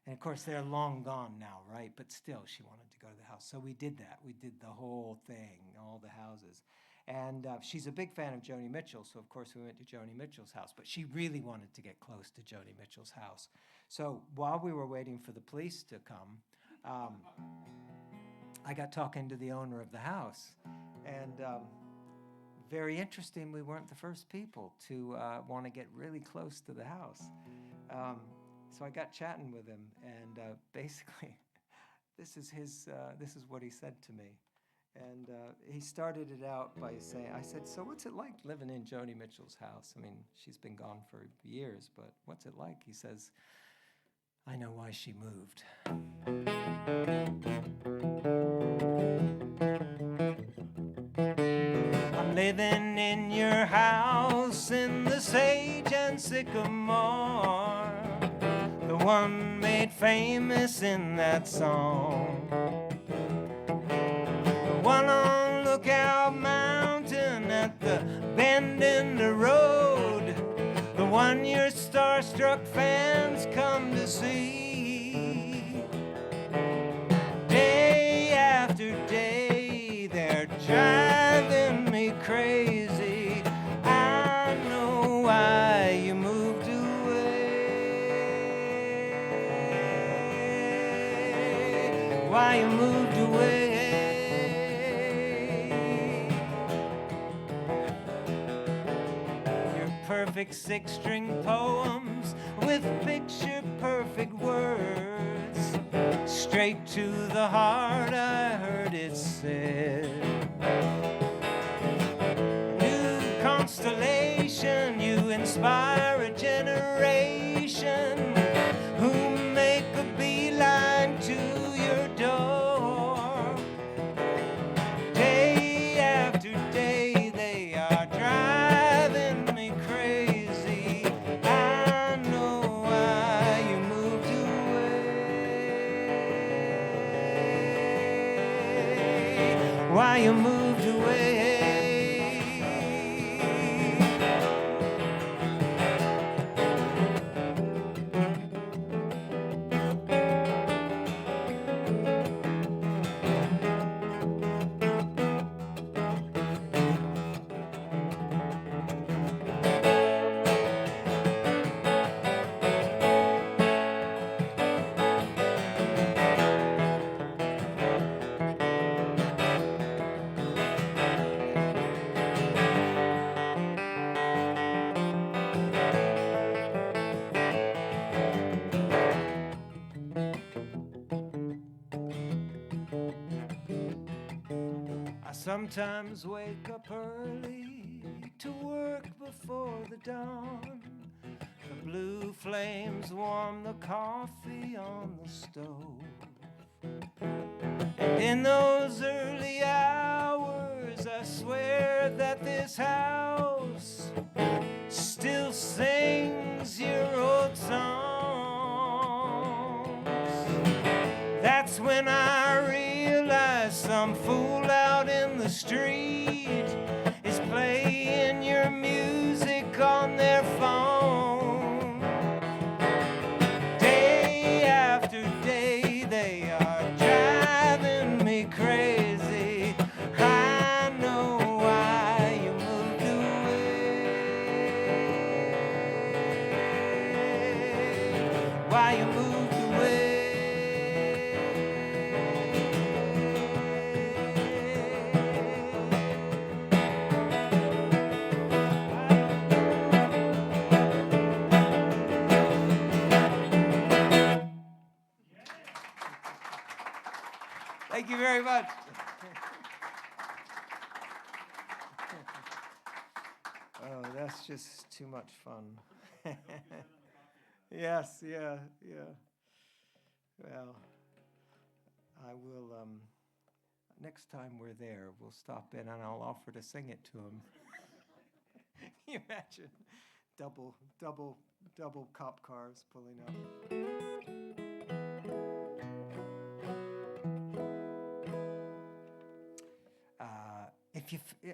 And of course, they're long gone now, right? But still, she wanted to go to the house. So we did that. We did the whole thing, all the houses. And she's a big fan of Joni Mitchell, so of course we went to Joni Mitchell's house. But she really wanted to get close to Joni Mitchell's house. So while we were waiting for the police to come, I got talking to the owner of the house. And very interesting, we weren't the first people to want to get really close to the house. So I got chatting with him, and basically, this is what he said to me. And he started it out by saying, I said, so what's it like living in Joni Mitchell's house? I mean, she's been gone for years, but what's it like? He says, I know why she moved. I'm living in your house in the sage and sycamore, the one made famous in that song. One on Lookout Mountain at the bend in the road, the one your starstruck fans come to see. Day after day, they're driving me crazy. I know why you moved away. Why you moved away. Perfect six-string poems with picture-perfect words, straight to the heart, I heard it said. New constellation, you inspire a generation who make a beeline to your door. Day after day, they are driving me crazy. I know why you moved away. Why you moved away. Sometimes wake up early to work before the dawn. The blue flames warm the coffee on the stove. And in those early hours, I swear that this house still sings your old songs. That's when I realize some fool out in the street is playing your music on their phone. Day after day, they are driving me crazy. Thank you very much. Oh, that's just too much fun. Yes, yeah. Well, I will, next time we're there, we'll stop in and I'll offer to sing it to him. Can you imagine? Double cop cars pulling up.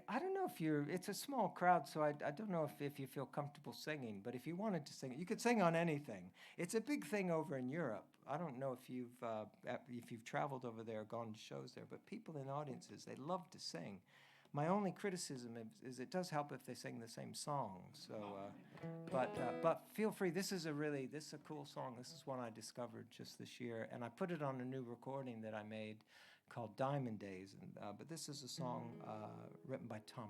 I don't know if it's a small crowd, so I don't know if you feel comfortable singing, but if you wanted to sing, you could sing on anything. It's a big thing over in Europe. I don't know if you've traveled over there, gone to shows there, but people in audiences, they love to sing. My only criticism is it does help if they sing the same song. So, but feel free. This is a cool song. This is one I discovered just this year, and I put it on a new recording that I made called Diamond Days. And but this is a song written by Tom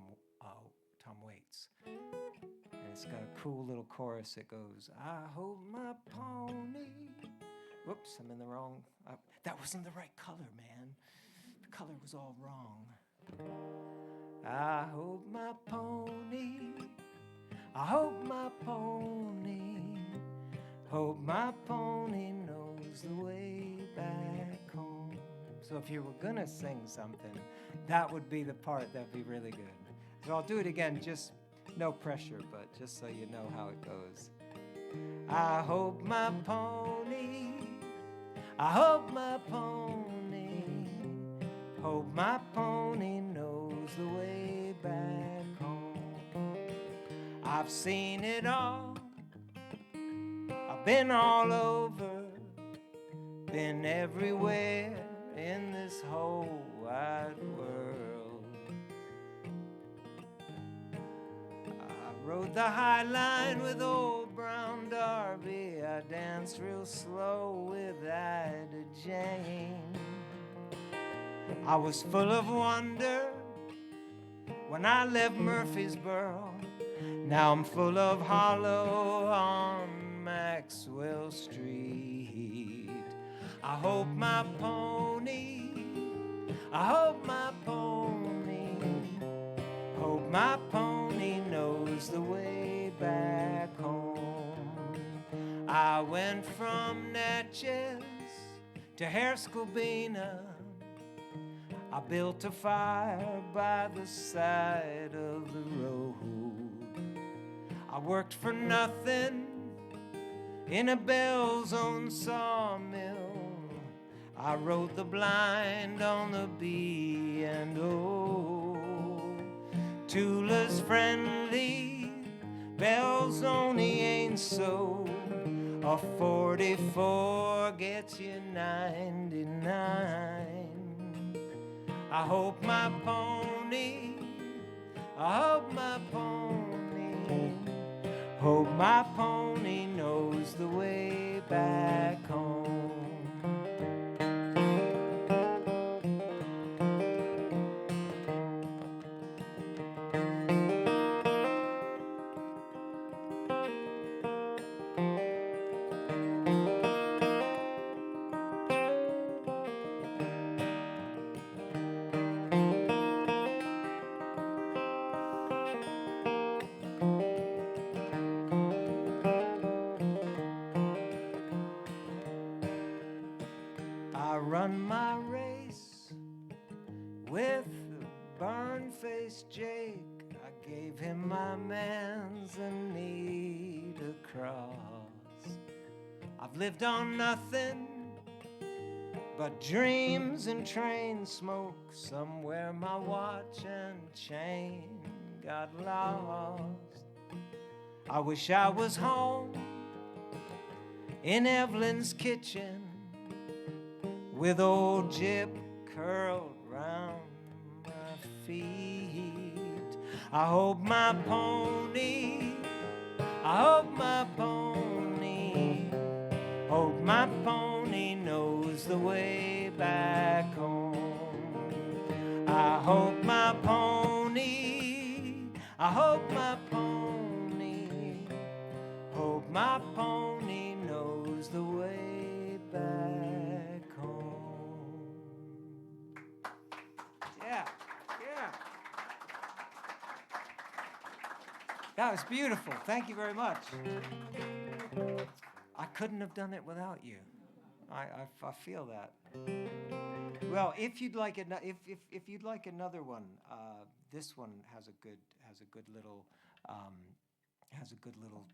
Waits, and it's got a cool little chorus that goes, "I hope my pony." Whoops, I'm in the wrong. That wasn't the right color, man. The color was all wrong. I hope my pony, hope my pony knows the way back home. So if you were gonna sing something, that would be the part that'd be really good. So I'll do it again, just no pressure, but just so you know how it goes. I hope my pony, hope my pony knows the way back home. I've seen it all, I've been all over, been everywhere in this whole wide world. I rode the High Line with old Brown Darby, I danced real slow with Ida Jane. I was full of wonder when I left Murfreesboro. Now I'm full of hollow on Maxwell Street. I hope my pony, hope my pony knows the way back home. I went from Natchez to Herskobina. I built a fire by the side of the road. I worked for nothing in a Bell's own sawmill. I rode the blind on the B&O. Tula's friendly, Bell's only ain't so. A 44 gets you 99. I hope my pony, hope my pony knows the way back home. Run my race with burn-faced Jake. I gave him my manzanita cross. I've lived on nothing but dreams and train smoke. Somewhere my watch and chain got lost. I wish I was home in Evelyn's kitchen with old Jip curled round my feet. I hope my pony, hope my pony knows the way back home. I hope my pony, hope my pony knows the way back home. That was beautiful. Thank you very much. I couldn't have done it without you. I feel that. Well, if you'd like if you'd like another one, this one has a good little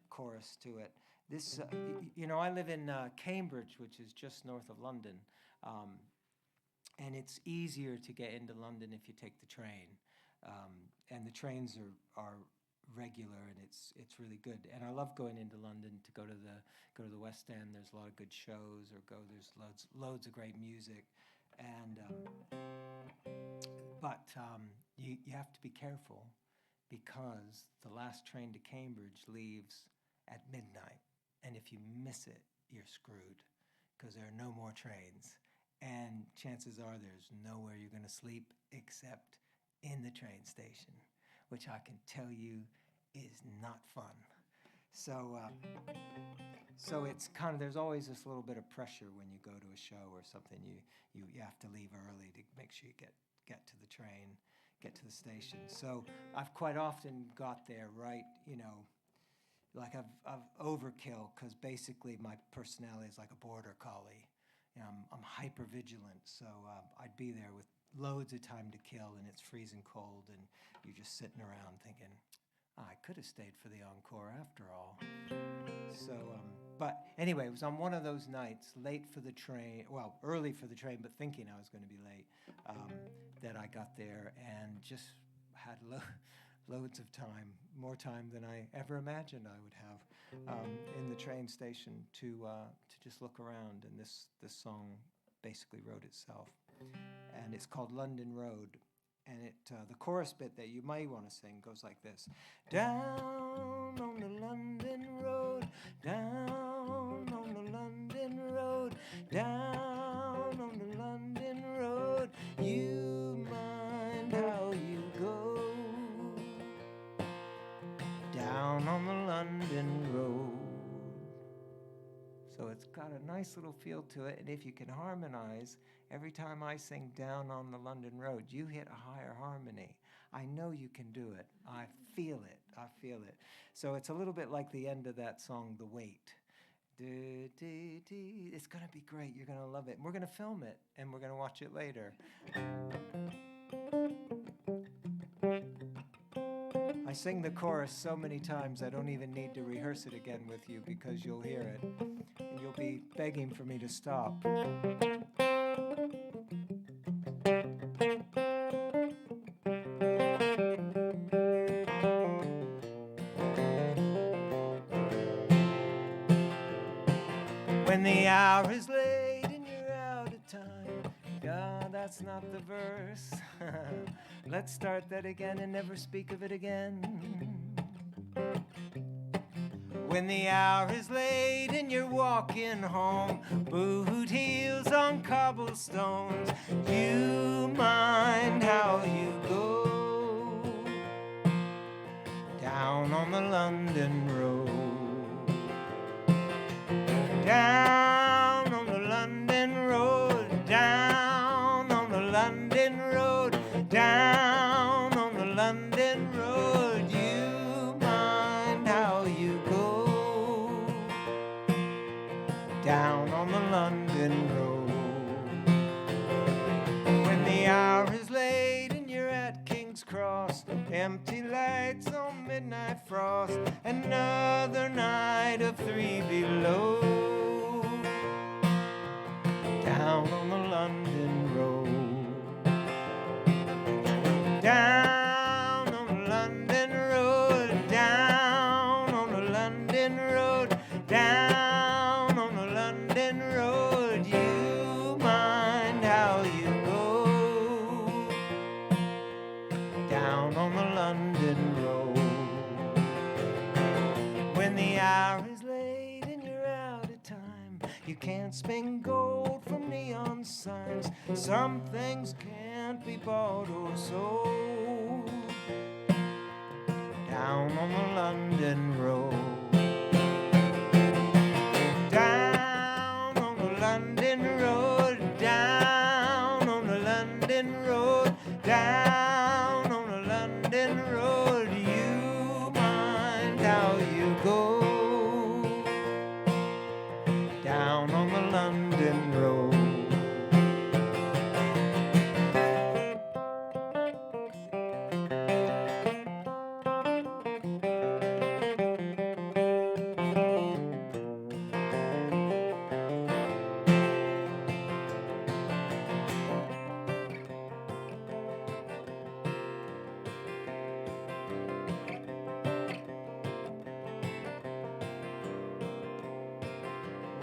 chorus to it. This, I live in Cambridge, which is just north of London, and it's easier to get into London if you take the train, and the trains are regular, and it's really good. And I love going into London to go to the West End. There's a lot of good shows, there's loads of great music, and but you have to be careful, because the last train to Cambridge leaves at midnight, and if you miss it, you're screwed, because there are no more trains, and chances are there's nowhere you're going to sleep except in the train station, which I can tell you is not fun. So it's kind of, there's always this little bit of pressure when you go to a show or something. You have to leave early to make sure you get to the train, get to the station. So I've quite often got there right, like I've overkill, because basically my personality is like a border collie. I'm hyper vigilant, so I'd be there with loads of time to kill, and it's freezing cold, and you're just sitting around thinking, I could have stayed for the encore after all. So, but anyway, it was on one of those nights, late for the train, well, early for the train, but thinking I was going to be late, that I got there and just had loads of time, more time than I ever imagined I would have, in the train station to just look around. And this song basically wrote itself, and it's called London Road. And the chorus bit that you might want to sing goes like this: down on the London road, down on the London road, down on the London road, you mind how you go, down on the London road. So it's got a nice little feel to it, and if you can harmonize, every time I sing down on the London road, you hit a higher harmony. I know you can do it. I feel it. So it's a little bit like the end of that song, The Wait. It's going to be great. You're going to love it. And we're going to film it, and we're going to watch it later. I sing the chorus so many times I don't even need to rehearse it again with you, because you'll hear it, and you'll be begging for me to stop. When the hour is late and you're out of time, God, that's not the verse. Let's start that again and never speak of it again. When the hour is late and you're walking home, boot heels on cobblestones, you mind how you go, down on the London road. Down on the London road, down on the London road, down on the London road, you mind how you go, down on the London road. When the hour is late and you're at King's Cross, empty lights on midnight frost, another night of 3 below, down on the London road, down on the London road, down on the London road, down on the London road, you mind how you go, down on the London road. When the hour is late and you're out of time, you can't spend gold from neon signs, some things can't be bought or sold, down on the London road, down on the London road, down on the London road, down on the London road, you mind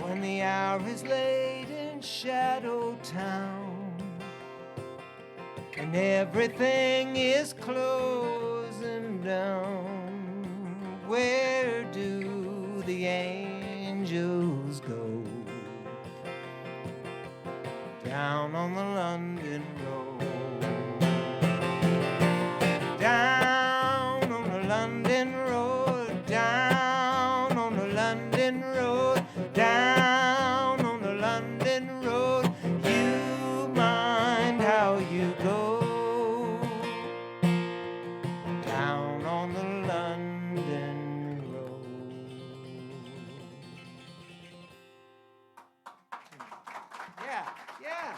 when the hour is late in Shadow Town and everything is closing down, where do the angels go? Down on the London Road. Down on the London Road. Down on the London Road. Down on the London Road. You mind how you go. Down on the London Road. Yeah, yeah.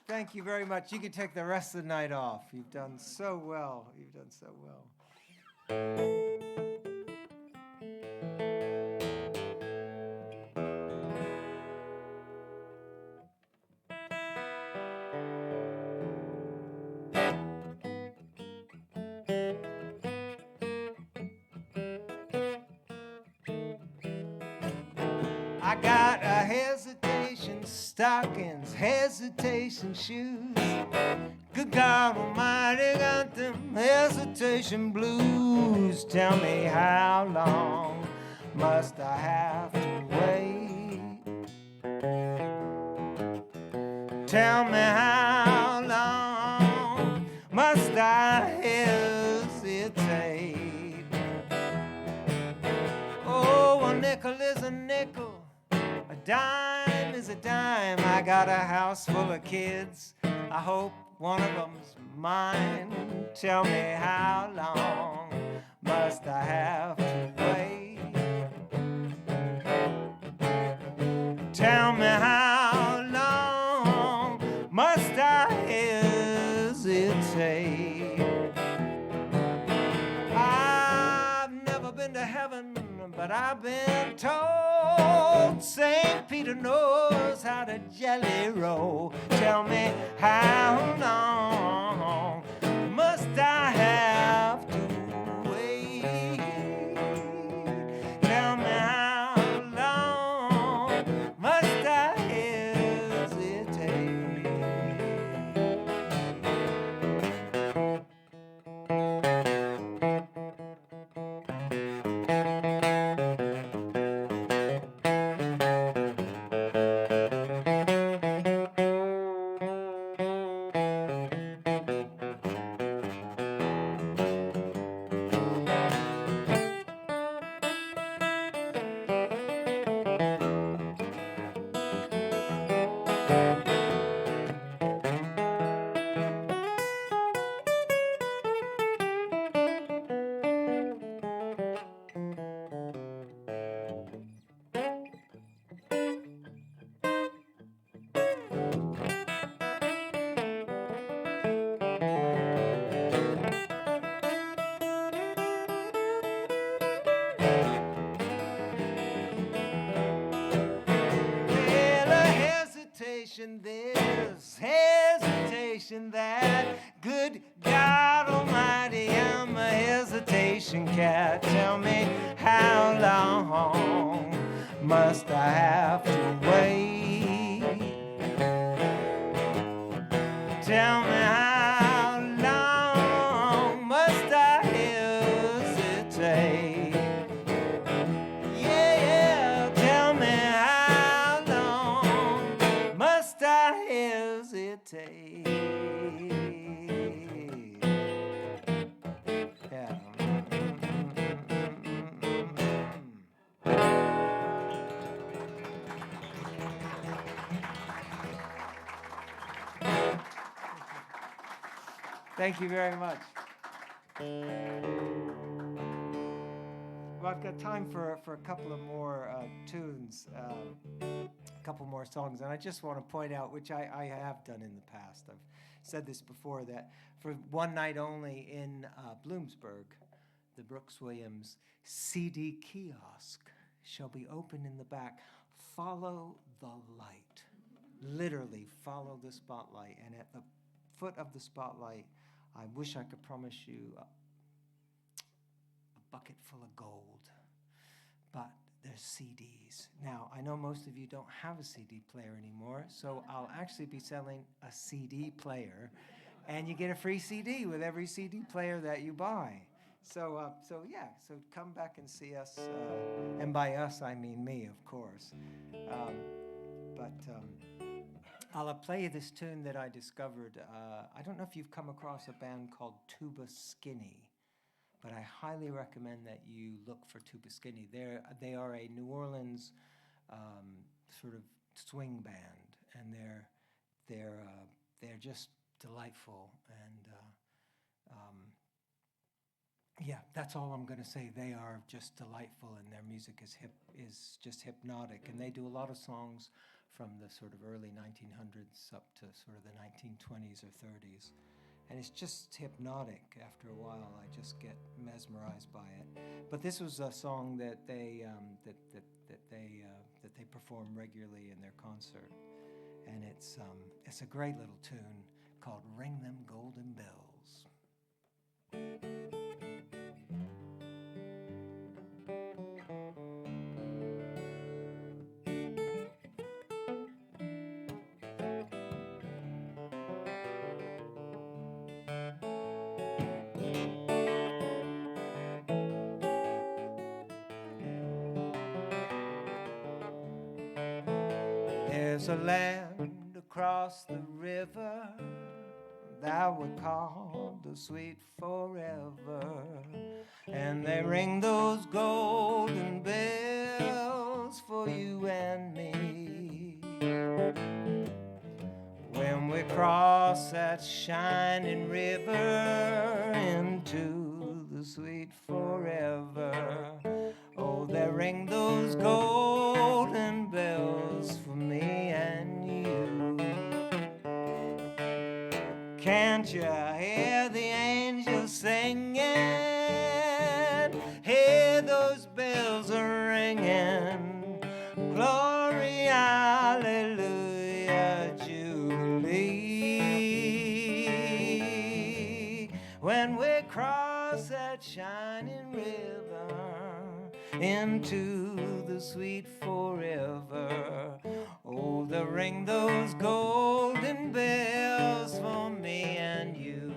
Thank you very much. You can take the rest of the night off. You've done so well. You've done so well. I got a hesitation stockings, hesitation shoes. Good God Almighty, got them hesitation blues. Tell me how long must I have to wait? Tell me how long must I hesitate? Oh, a nickel is a nickel. A dime is a dime. I got a house full of kids. I hope one of them's mine. Tell me how long must I have to wait? Tell me how long must I hesitate? I've never been to heaven, but I've been told St. Peter knows how to jelly roll. Tell me how long must I have to wait? Tell me how long must I hesitate? This hesitation, that good God Almighty, I'm a hesitation cat. Tell me how long must I have to wait? Tell me how long must I hesitate? Yeah, tell me how long must I hesitate? Yeah. Thank you very much. Well, I've got time for a couple of more tunes, a couple more songs, and I just want to point out, which I have done in the past. I've said this before, that for one night only in Bloomsburg, the Brooks Williams CD kiosk shall be open in the back. Follow the light. Literally follow the spotlight, and at the foot of the spotlight, I wish I could promise you a bucket full of gold. but there's CDs. Now, I know most of you don't have a CD player anymore, so I'll actually be selling a CD player, and you get a free CD with every CD player that you buy. So come back and see us, and by us I mean me, of course. I'll play you this tune that I discovered. I don't know if you've come across a band called Tuba Skinny, but I highly recommend that you look for Tuba Skinny. They are a New Orleans sort of swing band, and they're just delightful. And that's all I'm going to say. They are just delightful, and their music is just hypnotic. And they do a lot of songs from the sort of early 1900s up to sort of the 1920s or 30s. And it's just hypnotic. After a while, I just get mesmerized by it. But this was a song that they perform regularly in their concert, and it's a great little tune called "Ring Them Golden Bells." There's a land across the river that we call the sweet forever, and they ring those golden bells for you and me. When we cross that shining river into the sweet forever, oh, they ring those golden bells for me and you. Can't you hear the angels singing? Hear those bells are ringing. Glory, hallelujah, Jubilee. When we cross that shining river into the sweet forever, oh, they'll ring those golden bells for me and you.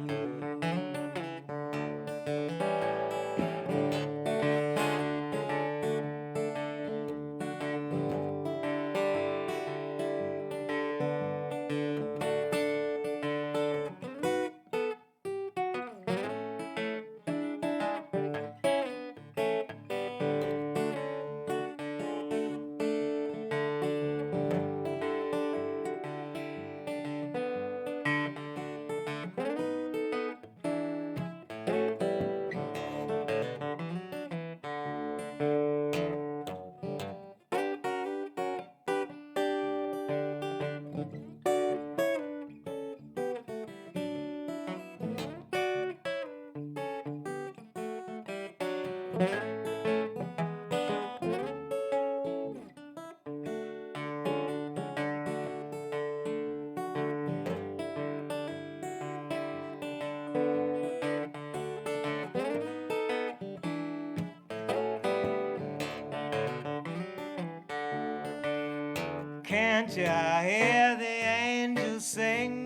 Can't you hear the angels singing?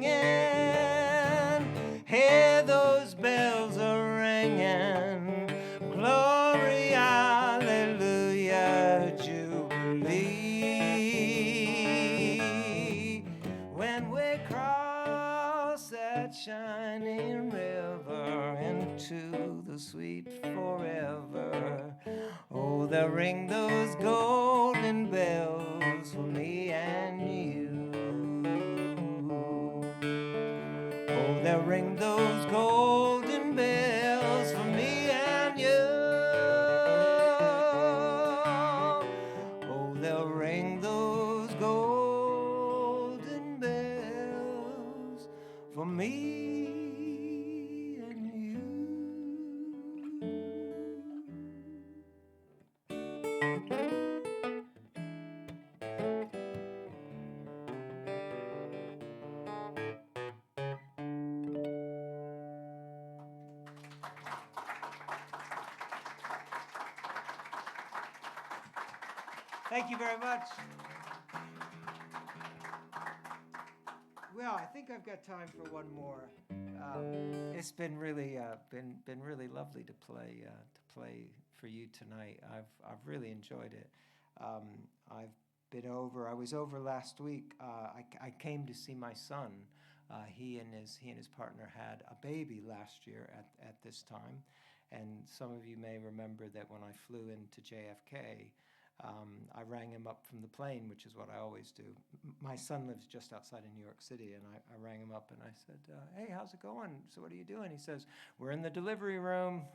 Hear those bells are ringing. Glory, hallelujah, Jubilee. When we cross that shining river into the sweet forever, oh, they'll ring those golden bells for me and you. Oh, they'll ring those golden bells for me and you. Oh, they'll ring those golden bells for me. Thank you very much. Well, I think I've got time for one more. It's been really been really lovely to play for you tonight. I've really enjoyed it. I've been over. I was over last week. I came to see my son. He and his partner had a baby last year at this time, and some of you may remember that when I flew into JFK. I rang him up from the plane, which is what I always do. My son lives just outside of New York City, and I rang him up and I said, hey, how's it going? So what are you doing? He says, we're in the delivery room.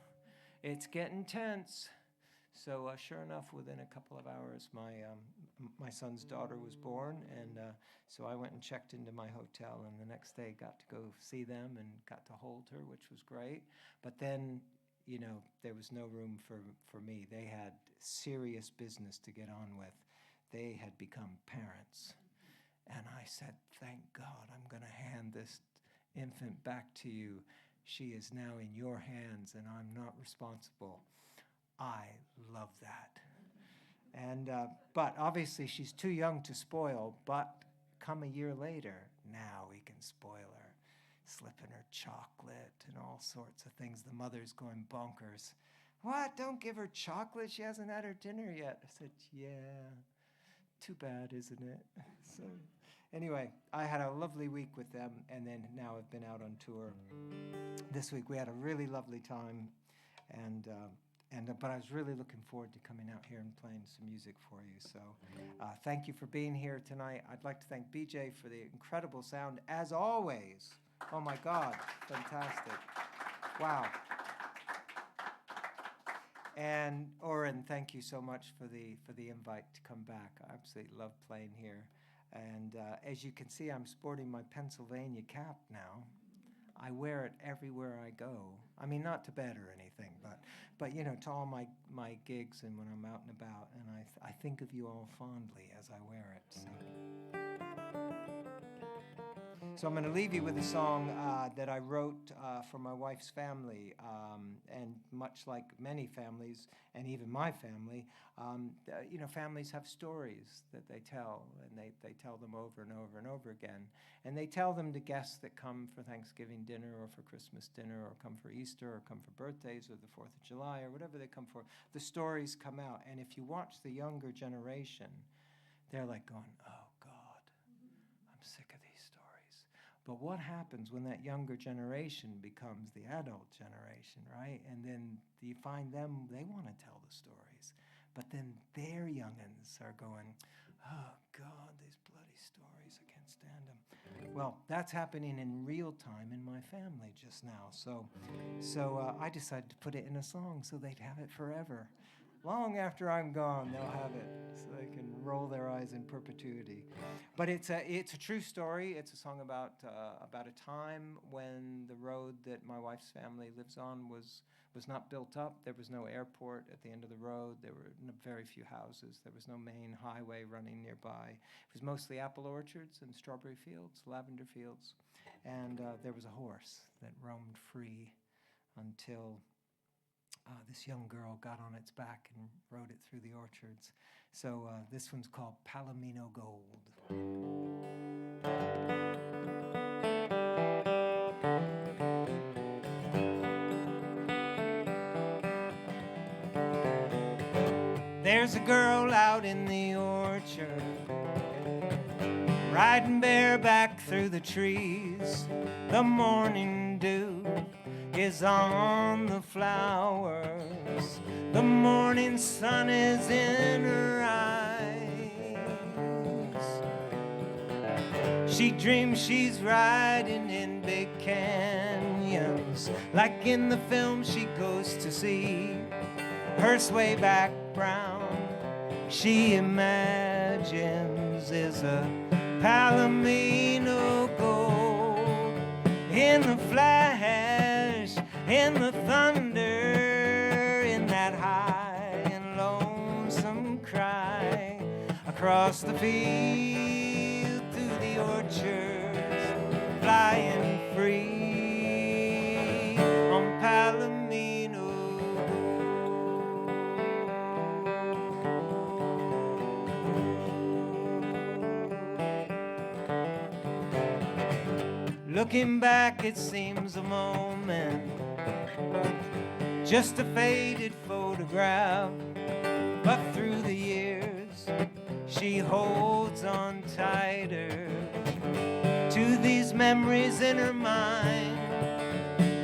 It's getting tense. So sure enough, within a couple of hours, my son's daughter was born, and so I went and checked into my hotel, and the next day got to go see them and got to hold her, which was great. But then, you know, there was no room for me. They had serious business to get on with. They had become parents. And I said, thank God, I'm going to hand this infant back to you. She is now in your hands, and I'm not responsible. I love that. And but obviously she's too young to spoil, but come a year later, now we can spoil her. Slipping her chocolate and all sorts of things. The mother's going bonkers. What? Don't give her chocolate? She hasn't had her dinner yet. I said, yeah, too bad, isn't it? So anyway, I had a lovely week with them, and then now I've been out on tour. This week we had a really lovely time, but I was really looking forward to coming out here and playing some music for you. So thank you for being here tonight. I'd like to thank BJ for the incredible sound, as always. Oh my God, fantastic. Wow. And Oren, thank you so much for the invite to come back. I absolutely love playing here. And as you can see, I'm sporting my Pennsylvania cap now. I wear it everywhere I go. I mean, not to bed or anything, but you know, to all my gigs and when I'm out and about. And I think of you all fondly as I wear it. So I'm going to leave you with a song that I wrote for my wife's family, and much like many families, and even my family, you know, families have stories that they tell, and they tell them over and over and over again. And they tell them to guests that come for Thanksgiving dinner or for Christmas dinner or come for Easter or come for birthdays or the 4th of July or whatever they come for. The stories come out, and if you watch the younger generation, they're like going, oh, God, I'm sick of these stories. But what happens when that younger generation becomes the adult generation, right? And then you find them, they want to tell the stories. But then their youngins are going, oh, God, these bloody stories, I can't stand them. Well, that's happening in real time in my family just now. So I decided to put it in a song so they'd have it forever. Long after I'm gone, they'll have it, so they can roll their eyes in perpetuity. But it's a true story. It's a song about a time when the road that my wife's family lives on was not built up. There was no airport at the end of the road. There were very few houses. There was no main highway running nearby. It was mostly apple orchards and strawberry fields, lavender fields, and there was a horse that roamed free until this young girl got on its back and rode it through the orchards. So this one's called Palomino Gold. There's a girl out in the orchard, riding bareback through the trees. The morning dew is on the flowers. The morning sun is in her eyes. She dreams she's riding in big canyons, like in the film she goes to see. Her swayback brown, she imagines, is a Palomino gold. In the flash, in the thunder, in that high and lonesome cry, across the field, through the orchards, flying free on Palomino gold. Looking back, it seems a moment, just a faded photograph. But through the years, she holds on tighter to these memories in her mind.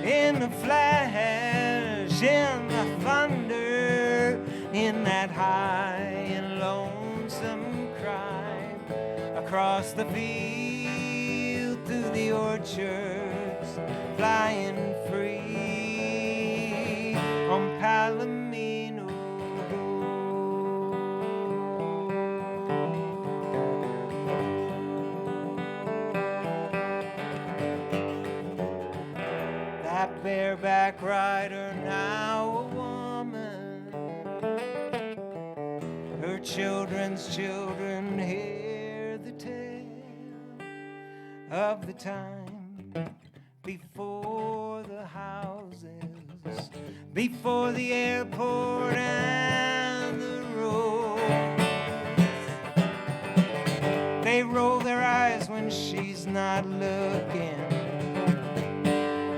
In the flash, in the thunder, in that high and lonesome cry, across the field, through the orchards, flying free on Palomino Road. That bareback rider, now a woman, her children's children hear the tale of the time before the houses, before the airport and the roads. They roll their eyes when she's not looking.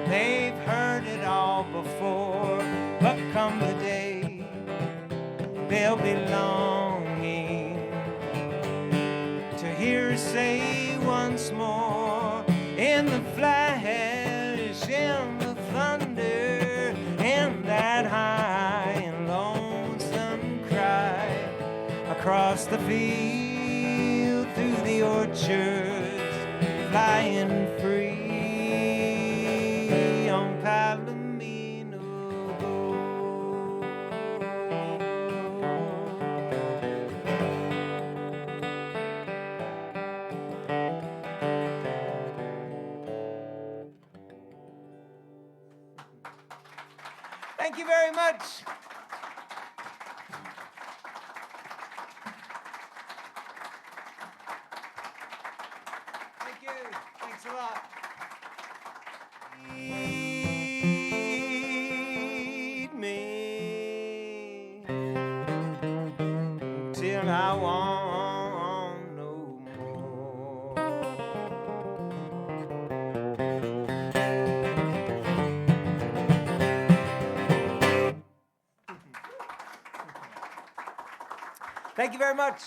They've heard it all before, but come the day, they'll be longing to hear her say once more, in the flash, in the thunder, in that high and lonesome cry, across the field, through the orchards, flying free on Palomino Road. Thank you very much. Thank you. Thanks a lot. Lead me till I want no more. Thank you very much.